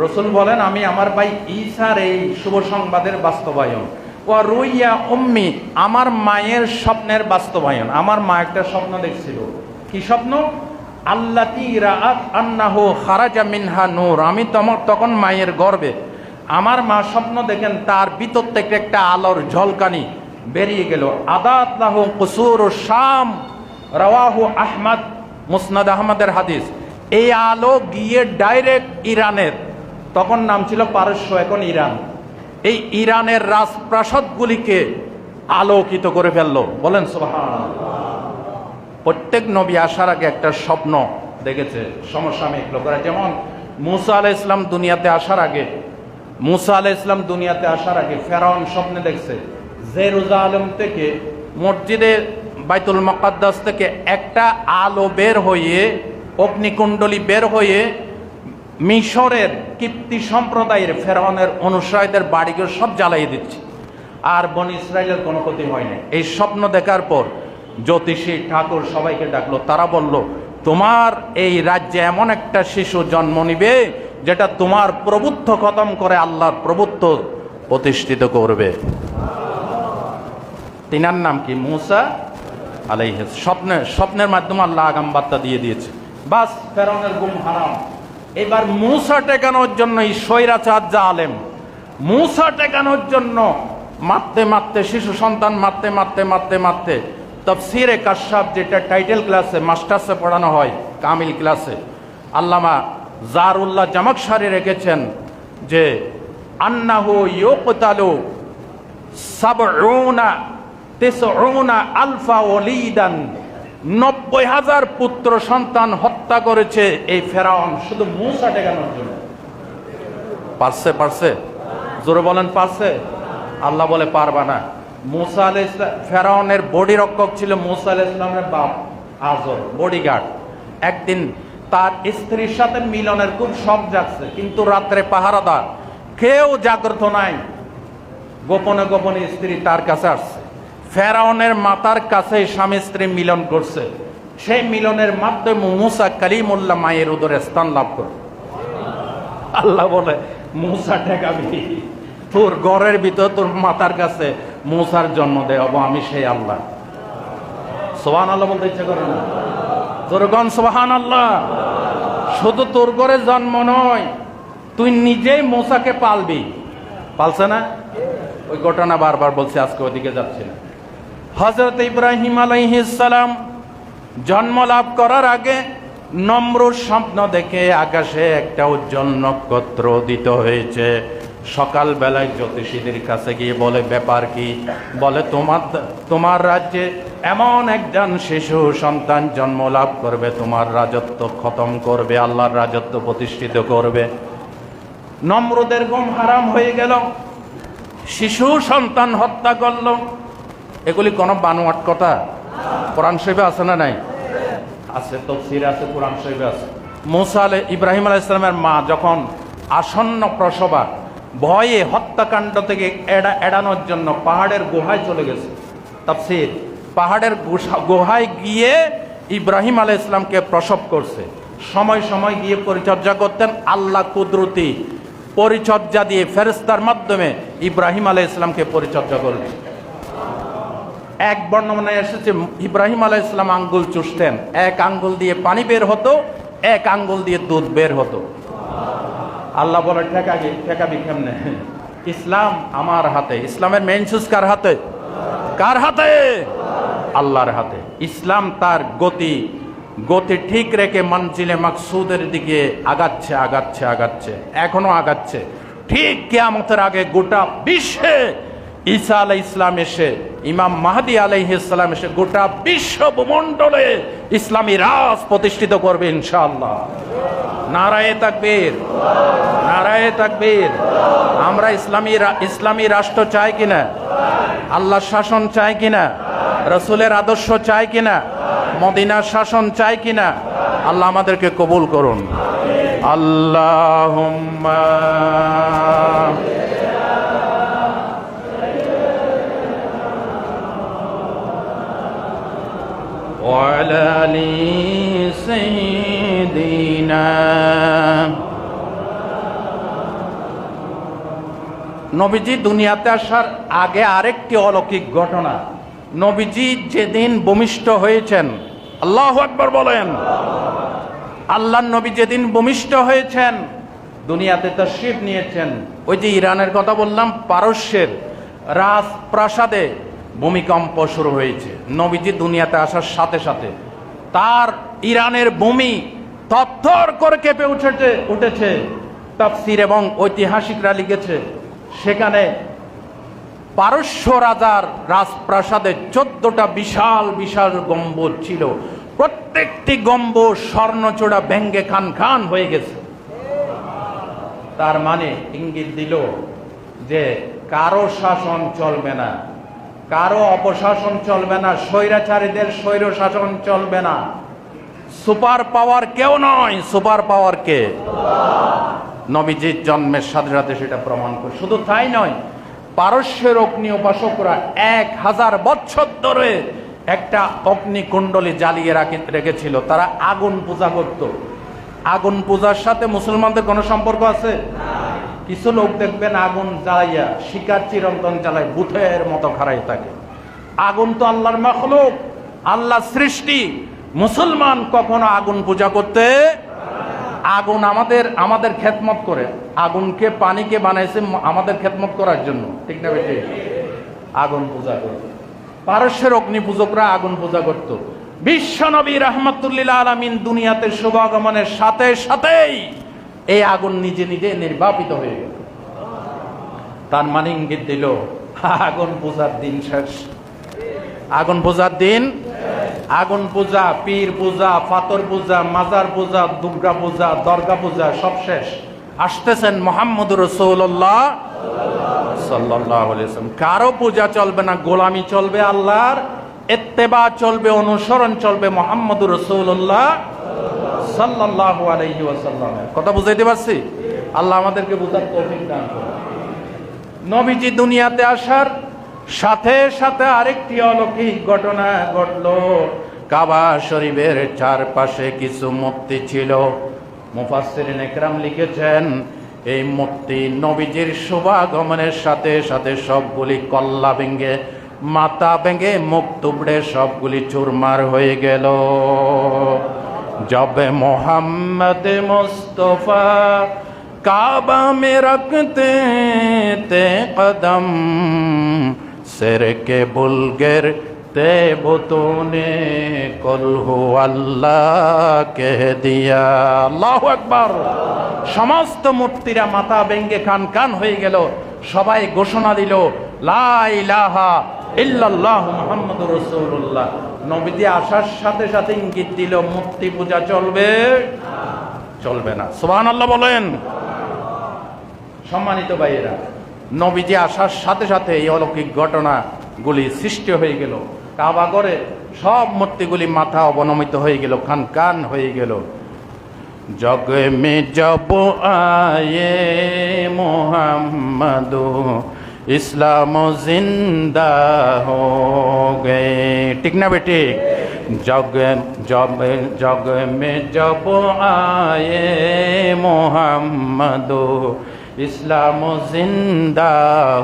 [SPEAKER 1] রসুল বলেন আমি আমার ভাই ঈসার এই শুভ সংবাদের বাস্তবায়ন। ওয়া রুইয়া উম্মি, আমার মায়ের স্বপ্নের বাস্তবায়ন। আমার মা একটা স্বপ্ন দেখছিল। কি স্বপ্ন? আল্লাতী রাআত আন্নাহু খারাজা মিনহা নূর। আমি তখন মায়ের গর্ভে, আমার মা স্বপ্ন দেখেন তার ভিতর থেকে একটা আলোর ঝলকানি বেরিয়ে গেল। আদাত লাহু কুসুরু শাম, রাওয়াহু আহমদ, মুসনাদ আহমদের হাদিস। এই আলো গিয়ে ডাইরেক্ট ইরানের, তখন নাম ছিল পারস্য, এখন ইরান, এই ইরানের রাজপ্রাসাদগুলিকে আলোকিত করে ফেললো। বলেন সুবহানাল্লাহ। প্রত্যেক নবী আসার আগে একটা স্বপ্ন দেখেছে সমসাময়িক লোকেরা। যেমন মুসা আলাইহিস সালাম দুনিয়াতে আসার আগে ফেরাউন স্বপ্নে দেখছে জেরুজালেম থেকে, মসজিদে বাইতুল মুকাদ্দাস থেকে একটা আলো বের হয়ে, অগ্নিকুণ্ডলী বের হয়ে মিশরের কিপ্তি সম্প্রদায়ের ফেরাউনের অনুসারীদের বাড়িঘর সব জ্বালিয়ে দিচ্ছে, আর বনি ইসরায়েলের কোনো ক্ষতি হয় না। এই স্বপ্ন দেখার পর জ্যোতিষী ঠাকুর সবাইকে ডাকলো। তারা বলল তোমার এই রাজ্যে এমন একটা শিশু জন্ম নিবে যেটা তোমার প্রভুত্ব খতম করে আল্লাহর প্রভুত্ব প্রতিষ্ঠিত করবে। তিনার নাম কি? মুসা আলাইহিস। স্বপ্নের মাধ্যমে আল্লাহ আগাম বার্তা দিয়ে দিয়েছে। বাস, ফেরাউনের গুম হারাম। এবার মুসা টেকানোর জন্য এই স্বৈরাচার জালেম, মুসা টেকানোর জন্য মারতে মারতে, শিশু সন্তান মারতে তাফসীরে কাশফ, যেটা টাইটেল ক্লাসে মাস্টার্সে পড়ানো হয়, কামিল ক্লাসে, আল্লামা জারুল্লাহ জামাকশারি রেখেছেন যে আন্নাহু ইউকতালু 90 আলফা ওয়ালিদান, 90,000 পুত্র সন্তান হত্যা করেছে এই ফেরাউন শুধু মুসা টেকানোর জন্য। পারছে? জোরে বলেন পারছে? আল্লাহ বলে পারবা না। মুসা আলাইহিস সালাম, ফেরাউনের বডি রক্ষক ছিল মুসা আলাইহিস সালামের বাপ আজর, বডিগার্ড। একদিন তার স্ত্রীর সাথে মিলনের খুব শখ জাগছে, কিন্তু রাত্রে পাহারাদার, কেউ জাগ্রত নাই। গোপনে গোপনে স্ত্রী তার কাছে আসছে, ফেরাউনের মাতার কাছে স্বামী স্ত্রী মিলন করছে। সেই মিলনের মাধ্যমে মুসা কালিমুল্লাহ মায়ের উদরে স্থান লাভ করে। আল্লাহ বলে মুসা ঠেকাবি, তোর ঘরের ভিতর তোর মাতার কাছে মুসার জন্ম দেব আমি, সেই আল্লাহ। সুবহানাল্লাহ বলতে ইচ্ছা করে না? তোর গণ সুবহানাল্লাহ। শুধু তোর ঘরে জন্ম নয়, তুই নিজেই মুসাকে পালবি। পালছে না? ওই ঘটনা বারবার বলছে, আজকে ওদিকে যাচ্ছে না। হযরত ইব্রাহিম আলাইহিস সালাম জন্ম লাভ করার আগে নমরুদ স্বপ্ন দেখে আকাশে একটা উজ্জ্বল নক্ষত্র উদিত হয়েছে। সকাল বেলায় জ্যোতিষীদের কাছে গিয়ে বলে, ব্যাপার কি? বলে, তোমার রাজ্যে এমন একজন শিশু সন্তান জন্ম লাভ করবে, তোমার রাজত্ব খতম করবে, আল্লাহর রাজত্ব প্রতিষ্ঠিত করবে। নমরুদের ঘুম হারাম হয়ে গেল, শিশু সন্তান হত্যা করল। এগুলি কোনো বানোয়াট কথা? কোরআন শরীফে আছে না নাই? আছে, তাফসীরে আছে, কোরআন শরীফে আছে। ইব্রাহিম আলাইহিস সালামের মা যখন আসন্ন প্রসবা, ভয়ে হত্যাকাণ্ড থেকে এড়ানোর জন্য পাহাড়ের গুহায় চলে গেছে। তাফসীর, পাহাড়ের গুহায় গিয়ে ইব্রাহিম আলাইহিস সালামকে প্রসব করছে। সময় সময় গিয়ে পরিচর্যা করতেন। আল্লাহ কুদরতি পরিচর্যা দিয়ে ফেরেশতার মাধ্যমে ইব্রাহিম আলাইহিস সালামকে পরিচর্যা করলেন। এক বর্ণনায় এসেছে, ইব্রাহিম আলাইহিস সালাম আঙ্গুল চুষতেন, এক আঙ্গুল দিয়ে পানি বের হতো, এক আঙ্গুল দিয়ে দুধ বের হতো। আল্লাহ বলে, ঠেকাবি কেমনে? ইসলাম আমার হাতে। ইসলামের মেইন সুইচ কার হাতে? কার হাতে? আল্লাহর হাতে। ইসলাম তার গতি ঠিক রেখে মঞ্জিলে মাকসুদের দিকে আগাচ্ছে, এখনো আগাচ্ছে। ঠিক কিয়ামতের আগে গোটা বিশ্বে ঈসা আলাইহিস সালাম এসে, ইমাম মাহদী আলাইহিস সালাম এসে গোটা বিশ্ব ভূমণ্ডলে ইসলামী রাজ প্রতিষ্ঠিত করবে ইনশাআল্লাহ। নারায়ে তাকবীর, নারায়ে তাকবীর। আমরা ইসলামী রাষ্ট্র চাই কিনা? আল্লাহর শাসন চাই কিনা? রাসূলের আদর্শ চাই কিনা? মদিনার শাসন চাই কিনা? আল্লাহ আমাদেরকে কবুল করুন। আল্লাহুম্মা ওয়ালা আলি সাইয়্যিদিনা। নবীজি দুনিয়াতে আসার আগে আরেকটি অলৌকিক ঘটনা। নবীজি যেদিন ভূমিষ্ঠ হয়েছেন, আল্লাহু আকবার বলেন, আল্লাহর নবী যেদিন ভূমিষ্ঠ হয়েছেন, দুনিয়াতে তাশরীফ নিয়েছেন, ওই যে ইরানের কথা বললাম, পারস্যের রাজপ্রাসাদে ভূমিকম্প শুরু হয়েছে। নবীজি দুনিয়াতে আসার সাথে সাথে তার ইরানের ভূমি থরথর করে কেঁপে উঠেছে। তাফসীর এবং ঐতিহাসিকরা লিখেছে, সেখানে পারস্য রাজার রাজপ্রাসাদে 14টা বিশাল বিশাল গম্বুজ ছিল। প্রত্যেকটি গম্বুজ স্বর্ণচূড়া ভেঙ্গে খান খান হয়ে গেছে। তার মানে ইঙ্গিত দিল যে কারো শাসন চলবে না, কারো অপশাসন চলবে না, স্বৈরাচারীদের স্বৈর শাসন চলবে না। সুপার পাওয়ার কেউ নয়, সুপার পাওয়ার কে? নবীজির জন্মের সাথে সাথে সেটা প্রমাণ করে। শুধু তাই নয়, পারস্যের অগ্নি উপাসকরা 1000 বছর ধরে একটা অগ্নিকুণ্ডলী জ্বালিয়ে রেখেছিল। তারা আগুন পূজা করত। আগুন পূজার সাথে মুসলমানদের কোনো সম্পর্ক আছে? কিছু লোক দেখবেন আগুন জ্বালাইয়া শিকার চিরন্তন জ্বালায় বুথের মতো খাড়াই থাকে। আগুন তো আল্লাহর মাখলুক, আল্লাহর সৃষ্টি। মুসলমান কখনো আগুন পূজা করতে, আগুন আমাদের খেদমত করে। আগুনকে পানিকে বানাইছে আমাদের খেদমত করার জন্য, ঠিক না বেশি? আগুন পূজা করে। পারস্যের অগ্নি পূজকরা আগুন পূজা করত। বিশ্ব নবী রাহমাতুল্লিল আলামিন দুনিয়াতে শুভাগমনের সাথে সাথেই এই আগুন নিজে নিজে নির্বাপিত হয়ে গেল। তার মানে ইঙ্গিত দিল আগুন পূজার দিন শেষ। আগুন পূজার দিন, আগুন পূজা, পীর পূজা, পাথর পূজা, মাজার পূজা, দুর্গা পূজা, দরগা পূজা সব শেষ। আসতেছেন মুহাম্মদুর রাসূলুল্লাহ সাল্লাল্লাহু আলাইহি ওয়াসাল্লাম। কারো পূজা চলবে না, গোলামি চলবে আল্লাহর, ইত্তেবা চলবে, অনুসরণ চলবে মুহাম্মদুর রাসূলুল্লাহ সাল্লাল্লাহু আলাইহি ওয়াসাল্লামের। কথা বুঝাইতে পারছি? আল্লাহ আমাদেরকে বুঝার তৌফিক দান করুন। নবীজি দুনিয়াতে আসার সাথে সাথে আরেকটি অলৌকিক ঘটনা ঘটলো। কাবা শরীফের চারপাশে কিছু মূর্তি ছিল। মুফাসসিরিন ইকরাম লিখেছেন এই মূর্তি নবীজির শুভাগমনের সাথে সাথে সবগুলি কল্লা ভেঙে, মাথা ভেঙে, মুখ তুবড়ে সবগুলি চুরমার হয়ে গেল। जब मोहम्मद मुस्तफा काबा में रखते थे कदम, सिर के बुलगर ते बुतों ने कुल हु अल्लाह कह दिया। আল্লাহু আকবার। সমস্ত মূর্তিরা মাথা ভেঙে কান কান হয়ে গেল। সবাই ঘোষণা দিল লা ইলাহা ইল্লাল্লাহু মুহাম্মাদুর রাসূলুল্লাহ। নবীজি আসার সাথে সাথে ইঙ্গিত দিল মূর্তি পূজা চলবে চলবে না। সুবহানাল্লাহ বলেন। সম্মানিত ভাইয়েরা, নবীজি আসার সাথে সাথে এই অলৌকিক ঘটনাগুলি সৃষ্টি হয়ে গেল। কাবা ঘরে সব মূর্তিগুলি মাথা অবনমিত হয়ে গেল, কান কান হয়ে গেল। জগ মে জব আয়ে মোহাম্মদ ইসলাম জিন্দা হো গে। ঠিক না বেটি? জগ জব জগ মে জব আয়ে মোহাম্মদ ইসলাম জিন্দা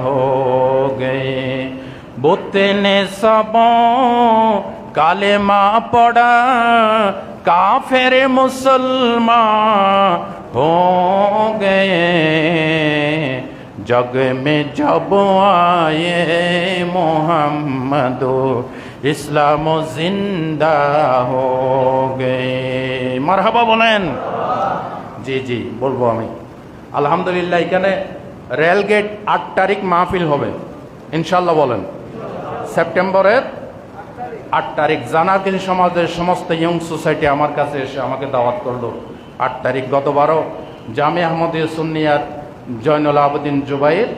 [SPEAKER 1] হো গে। বুতনে সব কালেমা পড়া, काफिर मुसलमान हो गए। जग में जब आए मोहम्मद इस्लाम जिंदा हो गए। মারহাবা বলেন। জি জি বলবো আমি। আলহামদুলিল্লাহ এখানে রেলগেট 8 তারিখ মাহফিল হবে ইনশাআল্লাহ। বলেন সেপ্টেম্বরের 8 তারিখ। জানাতিল সমাজের সমস্ত ইয়ং সোসাইটি আমার কাছে এসে আমাকে দাওয়াত করলো 8 তারিখ। গতবারও জামিয়া আহমদিয়া সুন্নিয়ার জয়নুল আবেদিন জুবাইর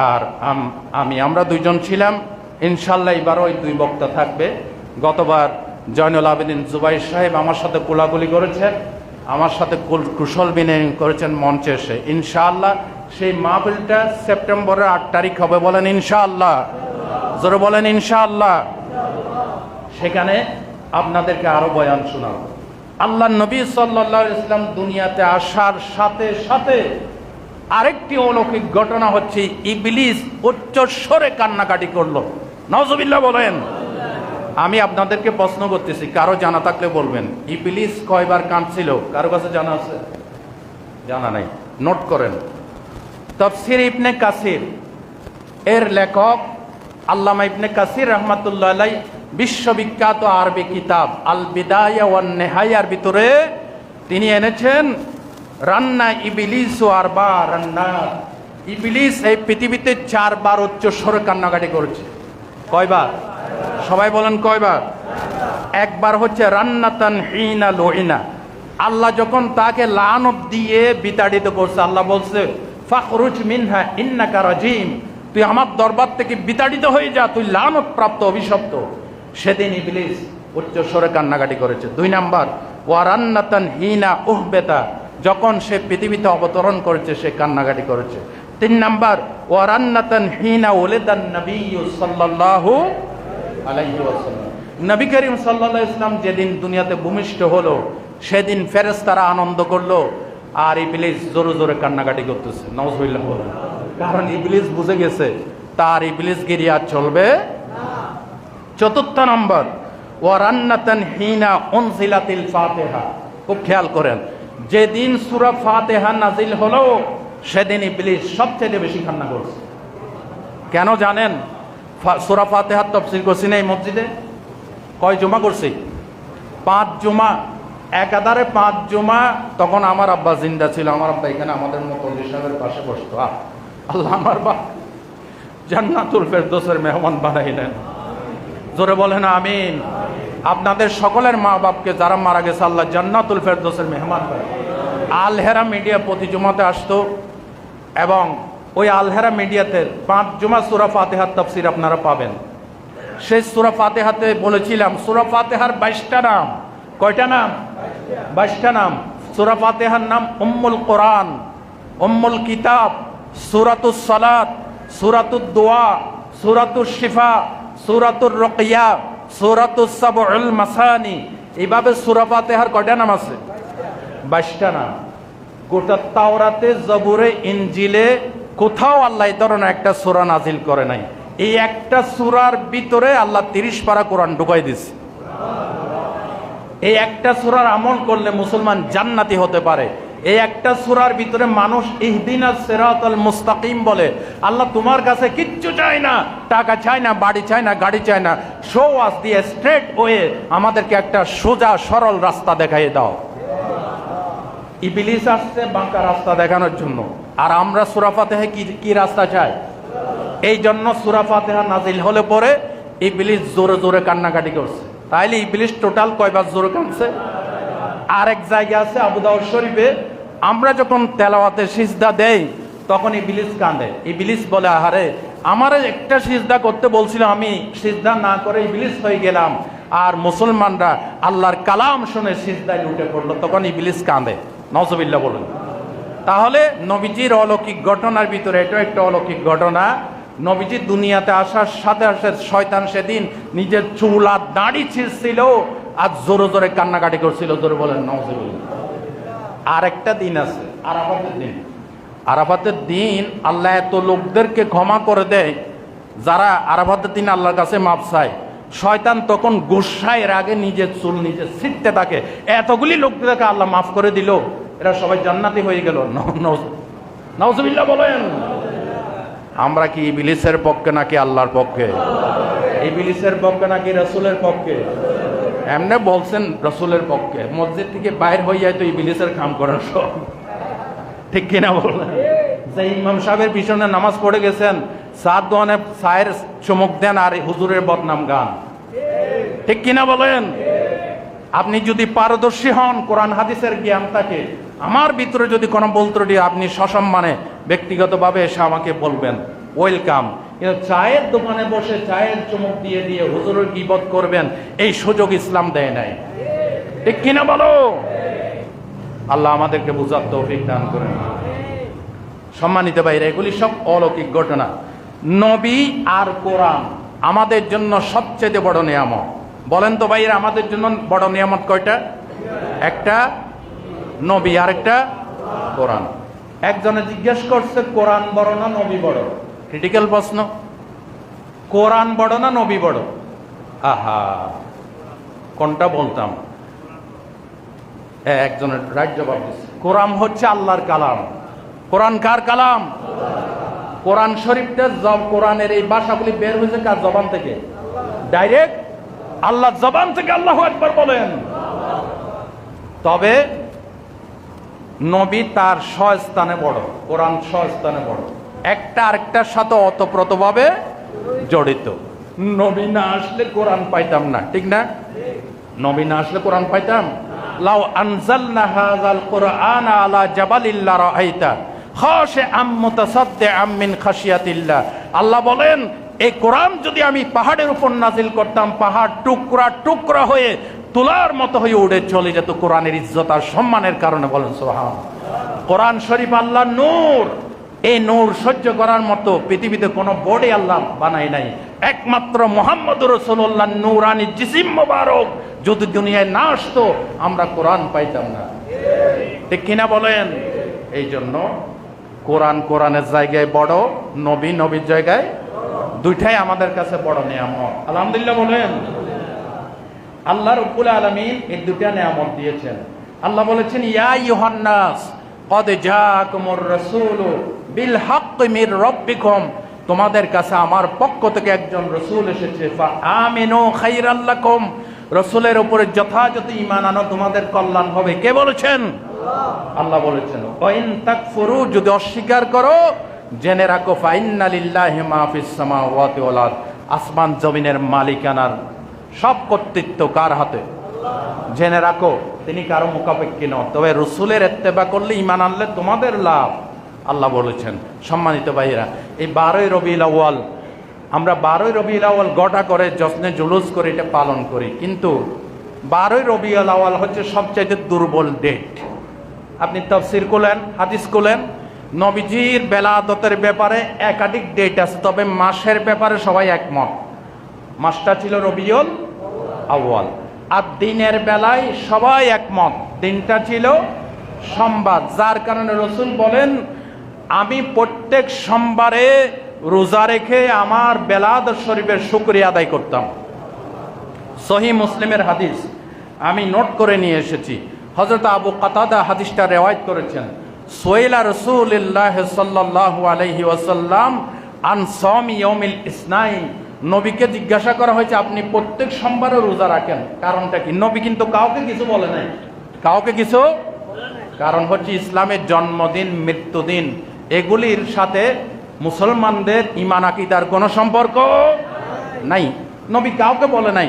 [SPEAKER 1] আর আমরা দুইজন ছিলাম। ইনশাল্লাহ এবারও ওই 2 বক্তা থাকবে। গতবার জয়নুল আবেদিন জুবাইর সাহেব আমার সাথে কোলাকুলি করেছেন, আমার সাথে কুশল বিনিময় করেছেন মঞ্চে এসে। ইনশাআল্লাহ সেই মাহফিলটা সেপ্টেম্বরের 8 তারিখ হবে। বলেন ইনশাআল্লাহ, জোরে বলেন ইনশাআল্লাহ। সেখানে আপনাদেরকে আরো বয়ান শোনাবো। আল্লাহ নবী সাল্লাল্লাহু আলাইহি ওয়াসাল্লাম দুনিয়াতে আসার সাথে সাথে আরেকটি অলৌকিক ঘটনা হচ্ছে ইবলিস উচ্চ স্বরে কান্নাকাটি করলো। নাউজুবিল্লাহ বলেন। আমি আপনাদেরকে প্রশ্ন করতেছি, কারো জানা থাকলে বলবেন ইবলিস কয়বার কাঁদছিল? কারো কাছে জানা আছে? জানা নাই? নোট করেন। তাফসীর ইবনে কাসির এর লেখক আল্লামা ইবনে কাসির রাহমাতুল্লাহ আলাইহি বিশ্ববিখ্যাত আরবি কিতাব আল বিদায়া ওয়ান নিহায়ার ভিতরে তিনি এনেছেন রান্না ইবলিস আরবা রান্না। ইবলিস এই পৃথিবীতে 4 বার উচ্চ স্বরে কান্নাকাটি করেছে। কয়বার? সবাই বলেন কয়বার? একবার হচ্ছে রান্নাতান হিনা লুইনা। আল্লাহ যখন তাকে লানত দিয়ে বিতাড়িত করছে, আল্লাহ বলছে ফাখরুজ মিনহা ইন্নাকা রাজিম, তুই আমার দরবার থেকে বিতাড়িত হয়ে যা, তুই লানত প্রাপ্ত, অভিশপ্ত। সেদিন ইবলিস উচ্চ স্বরে কান্নাকাটি করেছে। 2 নাম্বার ওয়ারান্নাতান হিনা উহবেতা, যখন সে পৃথিবীতে অবতরণ করেছে সে কান্নাকাটি করেছে। 3 নাম্বার ওয়ারান্নাতান হিনা ওয়ালিদান নবী সাল্লাল্লাহু আলাইহি ওয়াসাল্লাম, নবী করিম সাল্লাল্লাহু আলাইহি ওয়াসাল্লাম যেদিন দুনিয়াতে ভূমিষ্ঠ হলো সেদিন ফেরেশতারা আনন্দ করলো আর ইবলিস জোরে জোরে কান্নাকাটি করতেছে। নাউজুবিল্লাহ বলেন। কারণ ইবলিস বুঝে গেছে তার ইবলিসগিরি আর চলবে না। 4 নম্বর ওয়ারান্নাতান হিনা উনজিলাতিল ফাতিহা। খুব খেয়াল করেন, যেদিন সূরা ফাতিহা নাজিল হলো সেদিন ইবলিস সবচেয়ে বেশি কান্না করছে। কেন জানেন? সূরা ফাতিহার তাফসীর করছি না এই মসজিদে। কয় জুমা করছি? 5 জুমা। একাধারে 5 জুমা। তখন আমার আব্বা জিন্দা ছিল। আমার আব্বা এখানে আমাদের মুফতি সাহেবের পাশে বসতো। আল্লাহ আমার বাপ জান্নাতুল ফেরদৌসের মেহমান বানাইলেন। জোরে বলেন আমিন। আপনাদের সকলের মা বাপকে যারা মারা গেছে আল্লাহ জান্নাতুল ফেরদৌসের মেহমান বানায়। আল হেরা মিডিয়া প্রতি জুমাতে আসতো এবং ওই আলহেরা মিডিয়াতে 5 জুমা সূরা ফাতিহার তাফসীর আপনারা পাবেন। সেই সূরা ফাতিহাতে বলেছিলাম সূরা ফাতিহার 22টা নাম। কয়টা নাম? 22টা নাম। সূরা ফাতিহার নাম উম্মুল কোরআন, উম্মুল কিতাব, সূরাতুস সালাত, সূরাতুদ দোয়া, সূরাতুশ শিফা, সূরাতুর রুকিয়া, সূরাতুস সাবউল মাসানি। এইভাবে সূরা ফাতিহার কয়টা নাম আছে? 22টা নাম। গোটা তাওরাতে, জবুরে, ইনজিলে কোথাও আল্লাহ এই ধরনের একটা সূরা নাজিল করে নাই। এই একটা সূরার ভিতরে আল্লাহ 30 পারা কোরআন ঢুকাই দিয়েছে। এই একটা সূরার আমল করলে মুসলমান জান্নাতি হতে পারে। এই একটা সূরার ভিতরে মানুষ ইহদিনাস সিরাতাল মুস্তাকিম বলে। আল্লাহ তোমার কাছে কিচ্ছু চায় না, টাকা চায় না, বাড়ি চায় না, গাড়ি চায় না, শো আস দি স্ট্রেট ওয়ে, আমাদেরকে একটা সোজা সরল রাস্তা দেখাইয়ে দাও। ইবলিস আসছে বাঁকা রাস্তা দেখানোর জন্য, আর আমরা সূরা ফাতিহায় কি রাস্তা চাই? এই জন্য সূরা ফাতিহা নাজিল হলে পরে ইবলিস জোরে জোরে কান্নাকাটি করছে। তাইলে ইবলিস টোটাল কয়বার জোরে কাঁদছে? আরেক জায়গা আছে আবু দাউদ শরীফে, আমরা যখন তেলাওয়াতে সিজদা দেই তখন ইবলিস কাঁদে। ইবলিস বলে, আহারে আমার একটা সিজদা করতে বলছিল, আমি সিজদা না করে ইবলিস হয়ে গেলাম। আর মুসলমানরা আল্লাহর কালাম শুনে সিজদায় লুটে পড়লো, তখন ইবলিস কাঁদে। নাউজুবিল্লাহ বলুন। তাহলে নবীজির অলৌকিক ঘটনার ভিতরে এটা একটা অলৌকিক ঘটনা। নবীজি দুনিয়াতে আসার সাথে সাথে শয়তান সেদিন নিজের চুল আর দাড়ি ছিঁড়ছিল আর জোরে জোরে কান্নাকাটি করছিল। জোরে বলেন নাউজুবিল্লাহ। আর একটা দিন আছে আরাফাতের দিন। আরাফাতের দিন আল্লাহ এত লোকদেরকে ক্ষমা করে দেয় যারা আরাফাতের দিন আল্লাহর কাছে মাপ চায়। শয়তান তখন গুসায় রাগে নিজের চুল নিজে ছিঁড়তে থাকে। এতগুলি লোকদেরকে আল্লাহ মাফ করে দিল, এরা সবাই জান্নাতি হয়ে গেল। নাউজুবিল্লাহ বলেন। আমরা কি ইবলিসের পক্ষে নাকি আল্লাহর পক্ষে? ইবলিসের পক্ষে নাকি রাসূলের পক্ষে? এমনি বলছেন রাসূলের পক্ষে, মসজিদ থেকে বাইর হয়ে যায় তো ইবলিসের কাম করেন সব। ঠিক কিনা বলেন? যে ইমাম সাহেবের পিছনে নামাজ পড়ে গেছেন, সাত দোয়ানে সায়ের চমক দেন আর হুজুরের বদনাম গান। ঠিক কিনা বলেন? আপনি যদি পারদর্শী হন, কোরআন হাদিসের জ্ঞান থাকে, আমার ভিতরে যদি কোনো বলত্রটি আপনি সসম্মানে ব্যক্তিগতভাবে এসে আমাকে বলবেন, ওয়েলকাম। কিন্তু চায়ের দোকানে বসে চায়ের চমক দিয়ে দিয়ে হুজুরের গীবত করবেন, এই সুযোগ ইসলাম দেয় নাই। ঠিক কিনা বলো? আল্লাহ আমাদেরকে বুঝার তৌফিক দান করেন। সম্মানিত ভাইরা, এগুলি সব অলৌকিক ঘটনা। নবী আর কোরআন আমাদের জন্য সবচেয়ে বড় নিয়ামত। বলেন তো ভাইরা, আমাদের জন্য বড় নিয়ামত কয়টা? একটা নবী আর একটা কোরআন। একজনে জিজ্ঞেস করছে, কোরআন বড় না নবী বড়? ক্রিটিক্যাল প্রশ্ন। কোরআন বড় না নবী বড়? আহা, কোনটা বলতাম? একজনের রাইট জবাব দিচ্ছে, কোরআন হচ্ছে আল্লাহর কালাম। কোরআন কার কালাম? কোরআন শরীফটা, কোরআনের এই ভাষাগুলি বের হয়েছে কার জবান থেকে? ডাইরেক্ট আল্লাহর জবান থেকে। আল্লাহু আকবার বলেন। তবে নবী তার স্বস্থানে বড়, কোরআন স্বস্থানে বড়, একটা আরেকটার সাথে ওতপ্রোতভাবে জড়িত। নবী না আসলে কোরআন পাইতাম না, ঠিক না? নবী না আসলে কোরআন পাইতাম? লাউ আনজালনা হাযাল কুরআন আলা জাবালিল লারাআইতা খাশিআম মুতাসাদ্দিআম মিন খাশিয়াতিল্লাহ। আল্লাহ বলেন, এই কোরআন যদি আমি পাহাড়ের উপর নাজিল করতাম, পাহাড় টুকরা টুকরা হয়ে তুলার মতো হয়ে উড়ে চলে যেত কোরআনের ইজ্জত আর সম্মানের কারণে। বলেন সুবহানাল্লাহ। কোরআন শরীফ আল্লাহর নূর। এই নূর সহ্য করার মতো পৃথিবীতে কোনো বডি আল্লাহ বানায় নাই। একমাত্র মুহাম্মদুর রাসূলুল্লাহ নূরানি জিসিম মোবারক যদি দুনিয়ায় না আসতো, আমরা কোরআন পাইতাম না। ঠিক কিনা বলেন? এই জন্য কোরআন কোরআনের জায়গায় বড়, নবী নবীর জায়গায়, দুইটাই আমাদের কাছে বড় নিয়ামত। আলহামদুলিল্লাহ বলেন। আল্লাহ রাব্বুল আলামিন এই দুটা নিয়ামত দিয়েছেন। আল্লাহ বলেছেন, ইয়া আইয়ুহান নাস ক্বাদ জাআকুমুর রাসূলু বিল হাক্কি মির রাব্বিকুম, তোমাদের কাছে আমার পক্ষ থেকে একজন রাসূল এসেছে। ফাআমিনু খায়রাল লাকুম, রাসূলের উপরে যথাযথ ঈমান আনো, তোমাদের কল্যাণ হবে। কে বলেছেন? আল্লাহ বলেছেন। ওয়া ইন তাকফুরু, যদি অস্বীকার করো, জেনে রাখো ফাইন্না লিল্লাহি মা ফিস সামাওয়াতি ওয়াল আরদ, আসমান জমিনের মালিকানার সব কর্তৃত্ব কার হাতে? জেনে রাখো তিনি কারো মুখাপেক্ষী নন। তবে রসুলের ইত্তেবা করলে, ঈমান আনলে তোমাদের লাভ, আল্লাহ বলেছেন। সম্মানিত ভাইরা, এই 12ই রবিউল আউয়াল আমরা 12ই রবিউল আউয়াল গোটা করে যশ্নে জুলুস করে এটা পালন করি, কিন্তু 12ই রবিউল আউয়াল হচ্ছে সবচাইতে দুর্বল ডেট। আপনি তাফসীর করলেন, হাদিস করলেন, নবীজির বেলাদতের ব্যাপারে একাধিক ডেট আছে, তবে মাসের ব্যাপারে সবাই একমত। মাসটা ছিল রবিউল আউয়াল। আর দিনের বেলায় সবাই একমত, দিনটা ছিল সোমবার, যার কারণে রাসূল বলেন আমি প্রত্যেক সোমবারে রোজা রেখে আমার বেলাদত শরীফের শুকরিয়া আদায় করতাম। সহিহ মুসলিমের হাদিস আমি নোট করে নিয়ে এসেছি। হযরত আবু কাতাদা হাদিসটা রিওয়ায়াত করেছেন। সুইলা রাসূলুল্লাহ সাল্লাল্লাহু আলাইহি ওয়াসাল্লাম আন সাওমি ইয়াউমিল ইসনাইন, নবীকে জিজ্ঞাসা করা হয়েছে আপনি প্রত্যেক সোমবারে রোজা রাখেন, কারণটা কি? নবী কিন্তু কাউকে কিছু বলে নাই, কাউকে কিছু। কারণ হচ্ছে ইসলামের জন্মদিন, মৃত্যুদিন এগুলির সাথে মুসলমানদের ঈমান আকীদার কোনো সম্পর্ক নাই। নবী কাউকে বলে নাই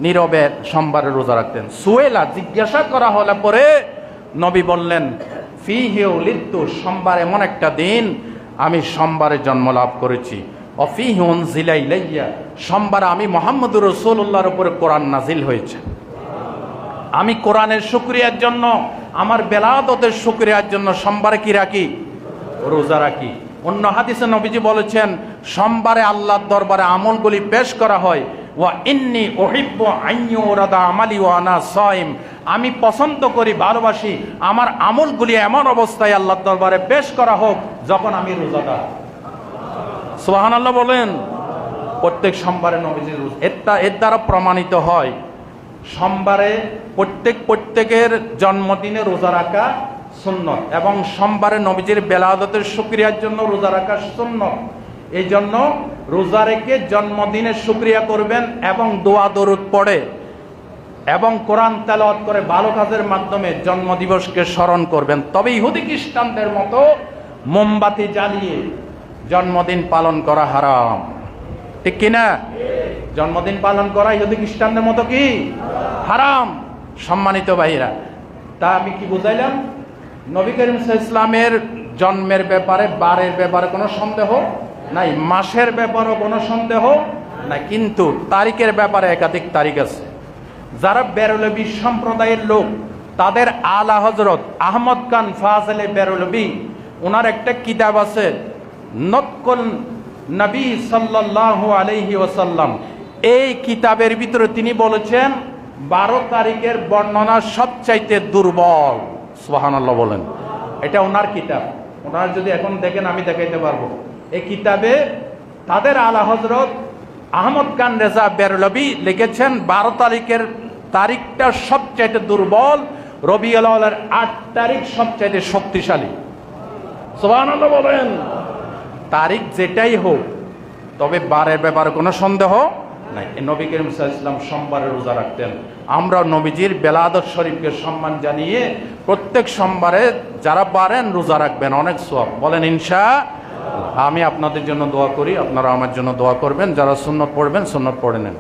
[SPEAKER 1] নীরবে সোমবারে রোজা রাখতেন। সুয়েলা জিজ্ঞাসা করা হলে পরে নবী বললেন ফিহি উলিদতু, সোমবার এমন একটা দিন আমি সোমবারে জন্ম লাভ করেছি। অফিহি উনজিলা ইলাইয়া, সোমবার আমি মুহাম্মদুর রাসূলুল্লাহর উপরে কোরআন নাজিল হয়েছে। আমি কোরআনের শুকরিয়ার জন্য, আমার বেলাদতের শুকরিয়ার জন্য সোমবারে কি রাখি? রোজা রাখি। অন্য হাদিসে নবীজি বলেছেন সোমবারে আল্লাহর দরবারে আমলগুলি পেশ করা হয়। ওয়া ইন্নী উহিব্বু আন ইউরাদা আমালি ওয়া আনা সাইম, আমি পছন্দ করি, ভালোবাসি আমার আমলগুলি এমন অবস্থায় আল্লাহর দরবারে পেশ করা হোক যখন আমি রোজাদার। সুবহানাল্লাহ বলেন। প্রত্যেক সোমবারে নবীজির রোজা, এর দ্বারা প্রমাণিত হয় সোমবারে প্রত্যেকের জন্মদিনে রোজা রাখা সুন্নত, এবং সোমবারে নবীজির বেলাদতের শুকরিয়ার জন্য রোজা রাখা সুন্নত। এই জন্য রোজা রেখে জন্মদিনের শুকরিয়া করবেন এবং দোয়া দরুদ পড়ে এবং কোরআন তেলাওয়াত করে ভালো কাজের মাধ্যমে জন্মদিবসকে স্মরণ করবেন। তবে ইহুদি খ্রিস্টানদের মতো মোমবাতি জ্বালিয়ে জন্মদিন পালন করা হারাম, ঠিক কিনা? জন্মদিন পালন করা ইহুদি খ্রিস্টানদের মতো কি হারাম। সম্মানিত ভাইরা, তা আমি কি বুঝাইলাম? নবী করিম সাল্লাল্লাহু আলাইহি ওয়াসাল্লামের জন্মের ব্যাপারে, বারের ব্যাপারে কোনো সন্দেহ নাই, মাসের ব্যাপারেও কোনো সন্দেহ নাই, কিন্তু তারিখের ব্যাপারে একাধিক তারিখ আছে। যারা বেরলভী সম্প্রদায়ের লোক, তাদের আলা হযরত আহমদ খান ফাজলে বেরলভী, ওনার একটা কিতাব আছে নকল নবী সাল্লাল্লাহু আলাইহি ওয়াসাল্লাম। এই কিতাবের ভিতরে তিনি বলেছেন 12 তারিখের বর্ণনা সবচাইতে দুর্বল। সুবহানাল্লাহ বলেন। এটা ওনার কিতাব, ওনার যদি এখন দেখেন আমি দেখাইতে পারবো। এই কিতাবে তাদের আলা হযরত আহমদ খান রেজা বেরলভী লিখেছেন 12 তারিখের তারিখটা সবচাইতে দুর্বল, রবিউল আউয়ালের 8 তারিখ সবচাইতে শক্তিশালী। সুবহানাল্লাহ বলেন। তারিখ যেটাই হোক, তবে বারের ব্যাপারে কোনো সন্দেহ নাই। নবী করিম সাল্লাল্লাহু আলাইহি ওয়াসাল্লাম সোমবারে রোজা রাখতেন। আমরা নবীজির বেলাদত শরীফকে সম্মান জানিয়ে প্রত্যেক সোমবারে যারা পারেন রোজা রাখবেন, অনেক সওয়াব। বলেন ইনশাআল্লাহ। আমি আপনাদের জন্য দোয়া করি, আপনারা আমার জন্য দোয়া করবেন। যারা সুন্নত পড়বেন সুন্নত পড়ে নেন।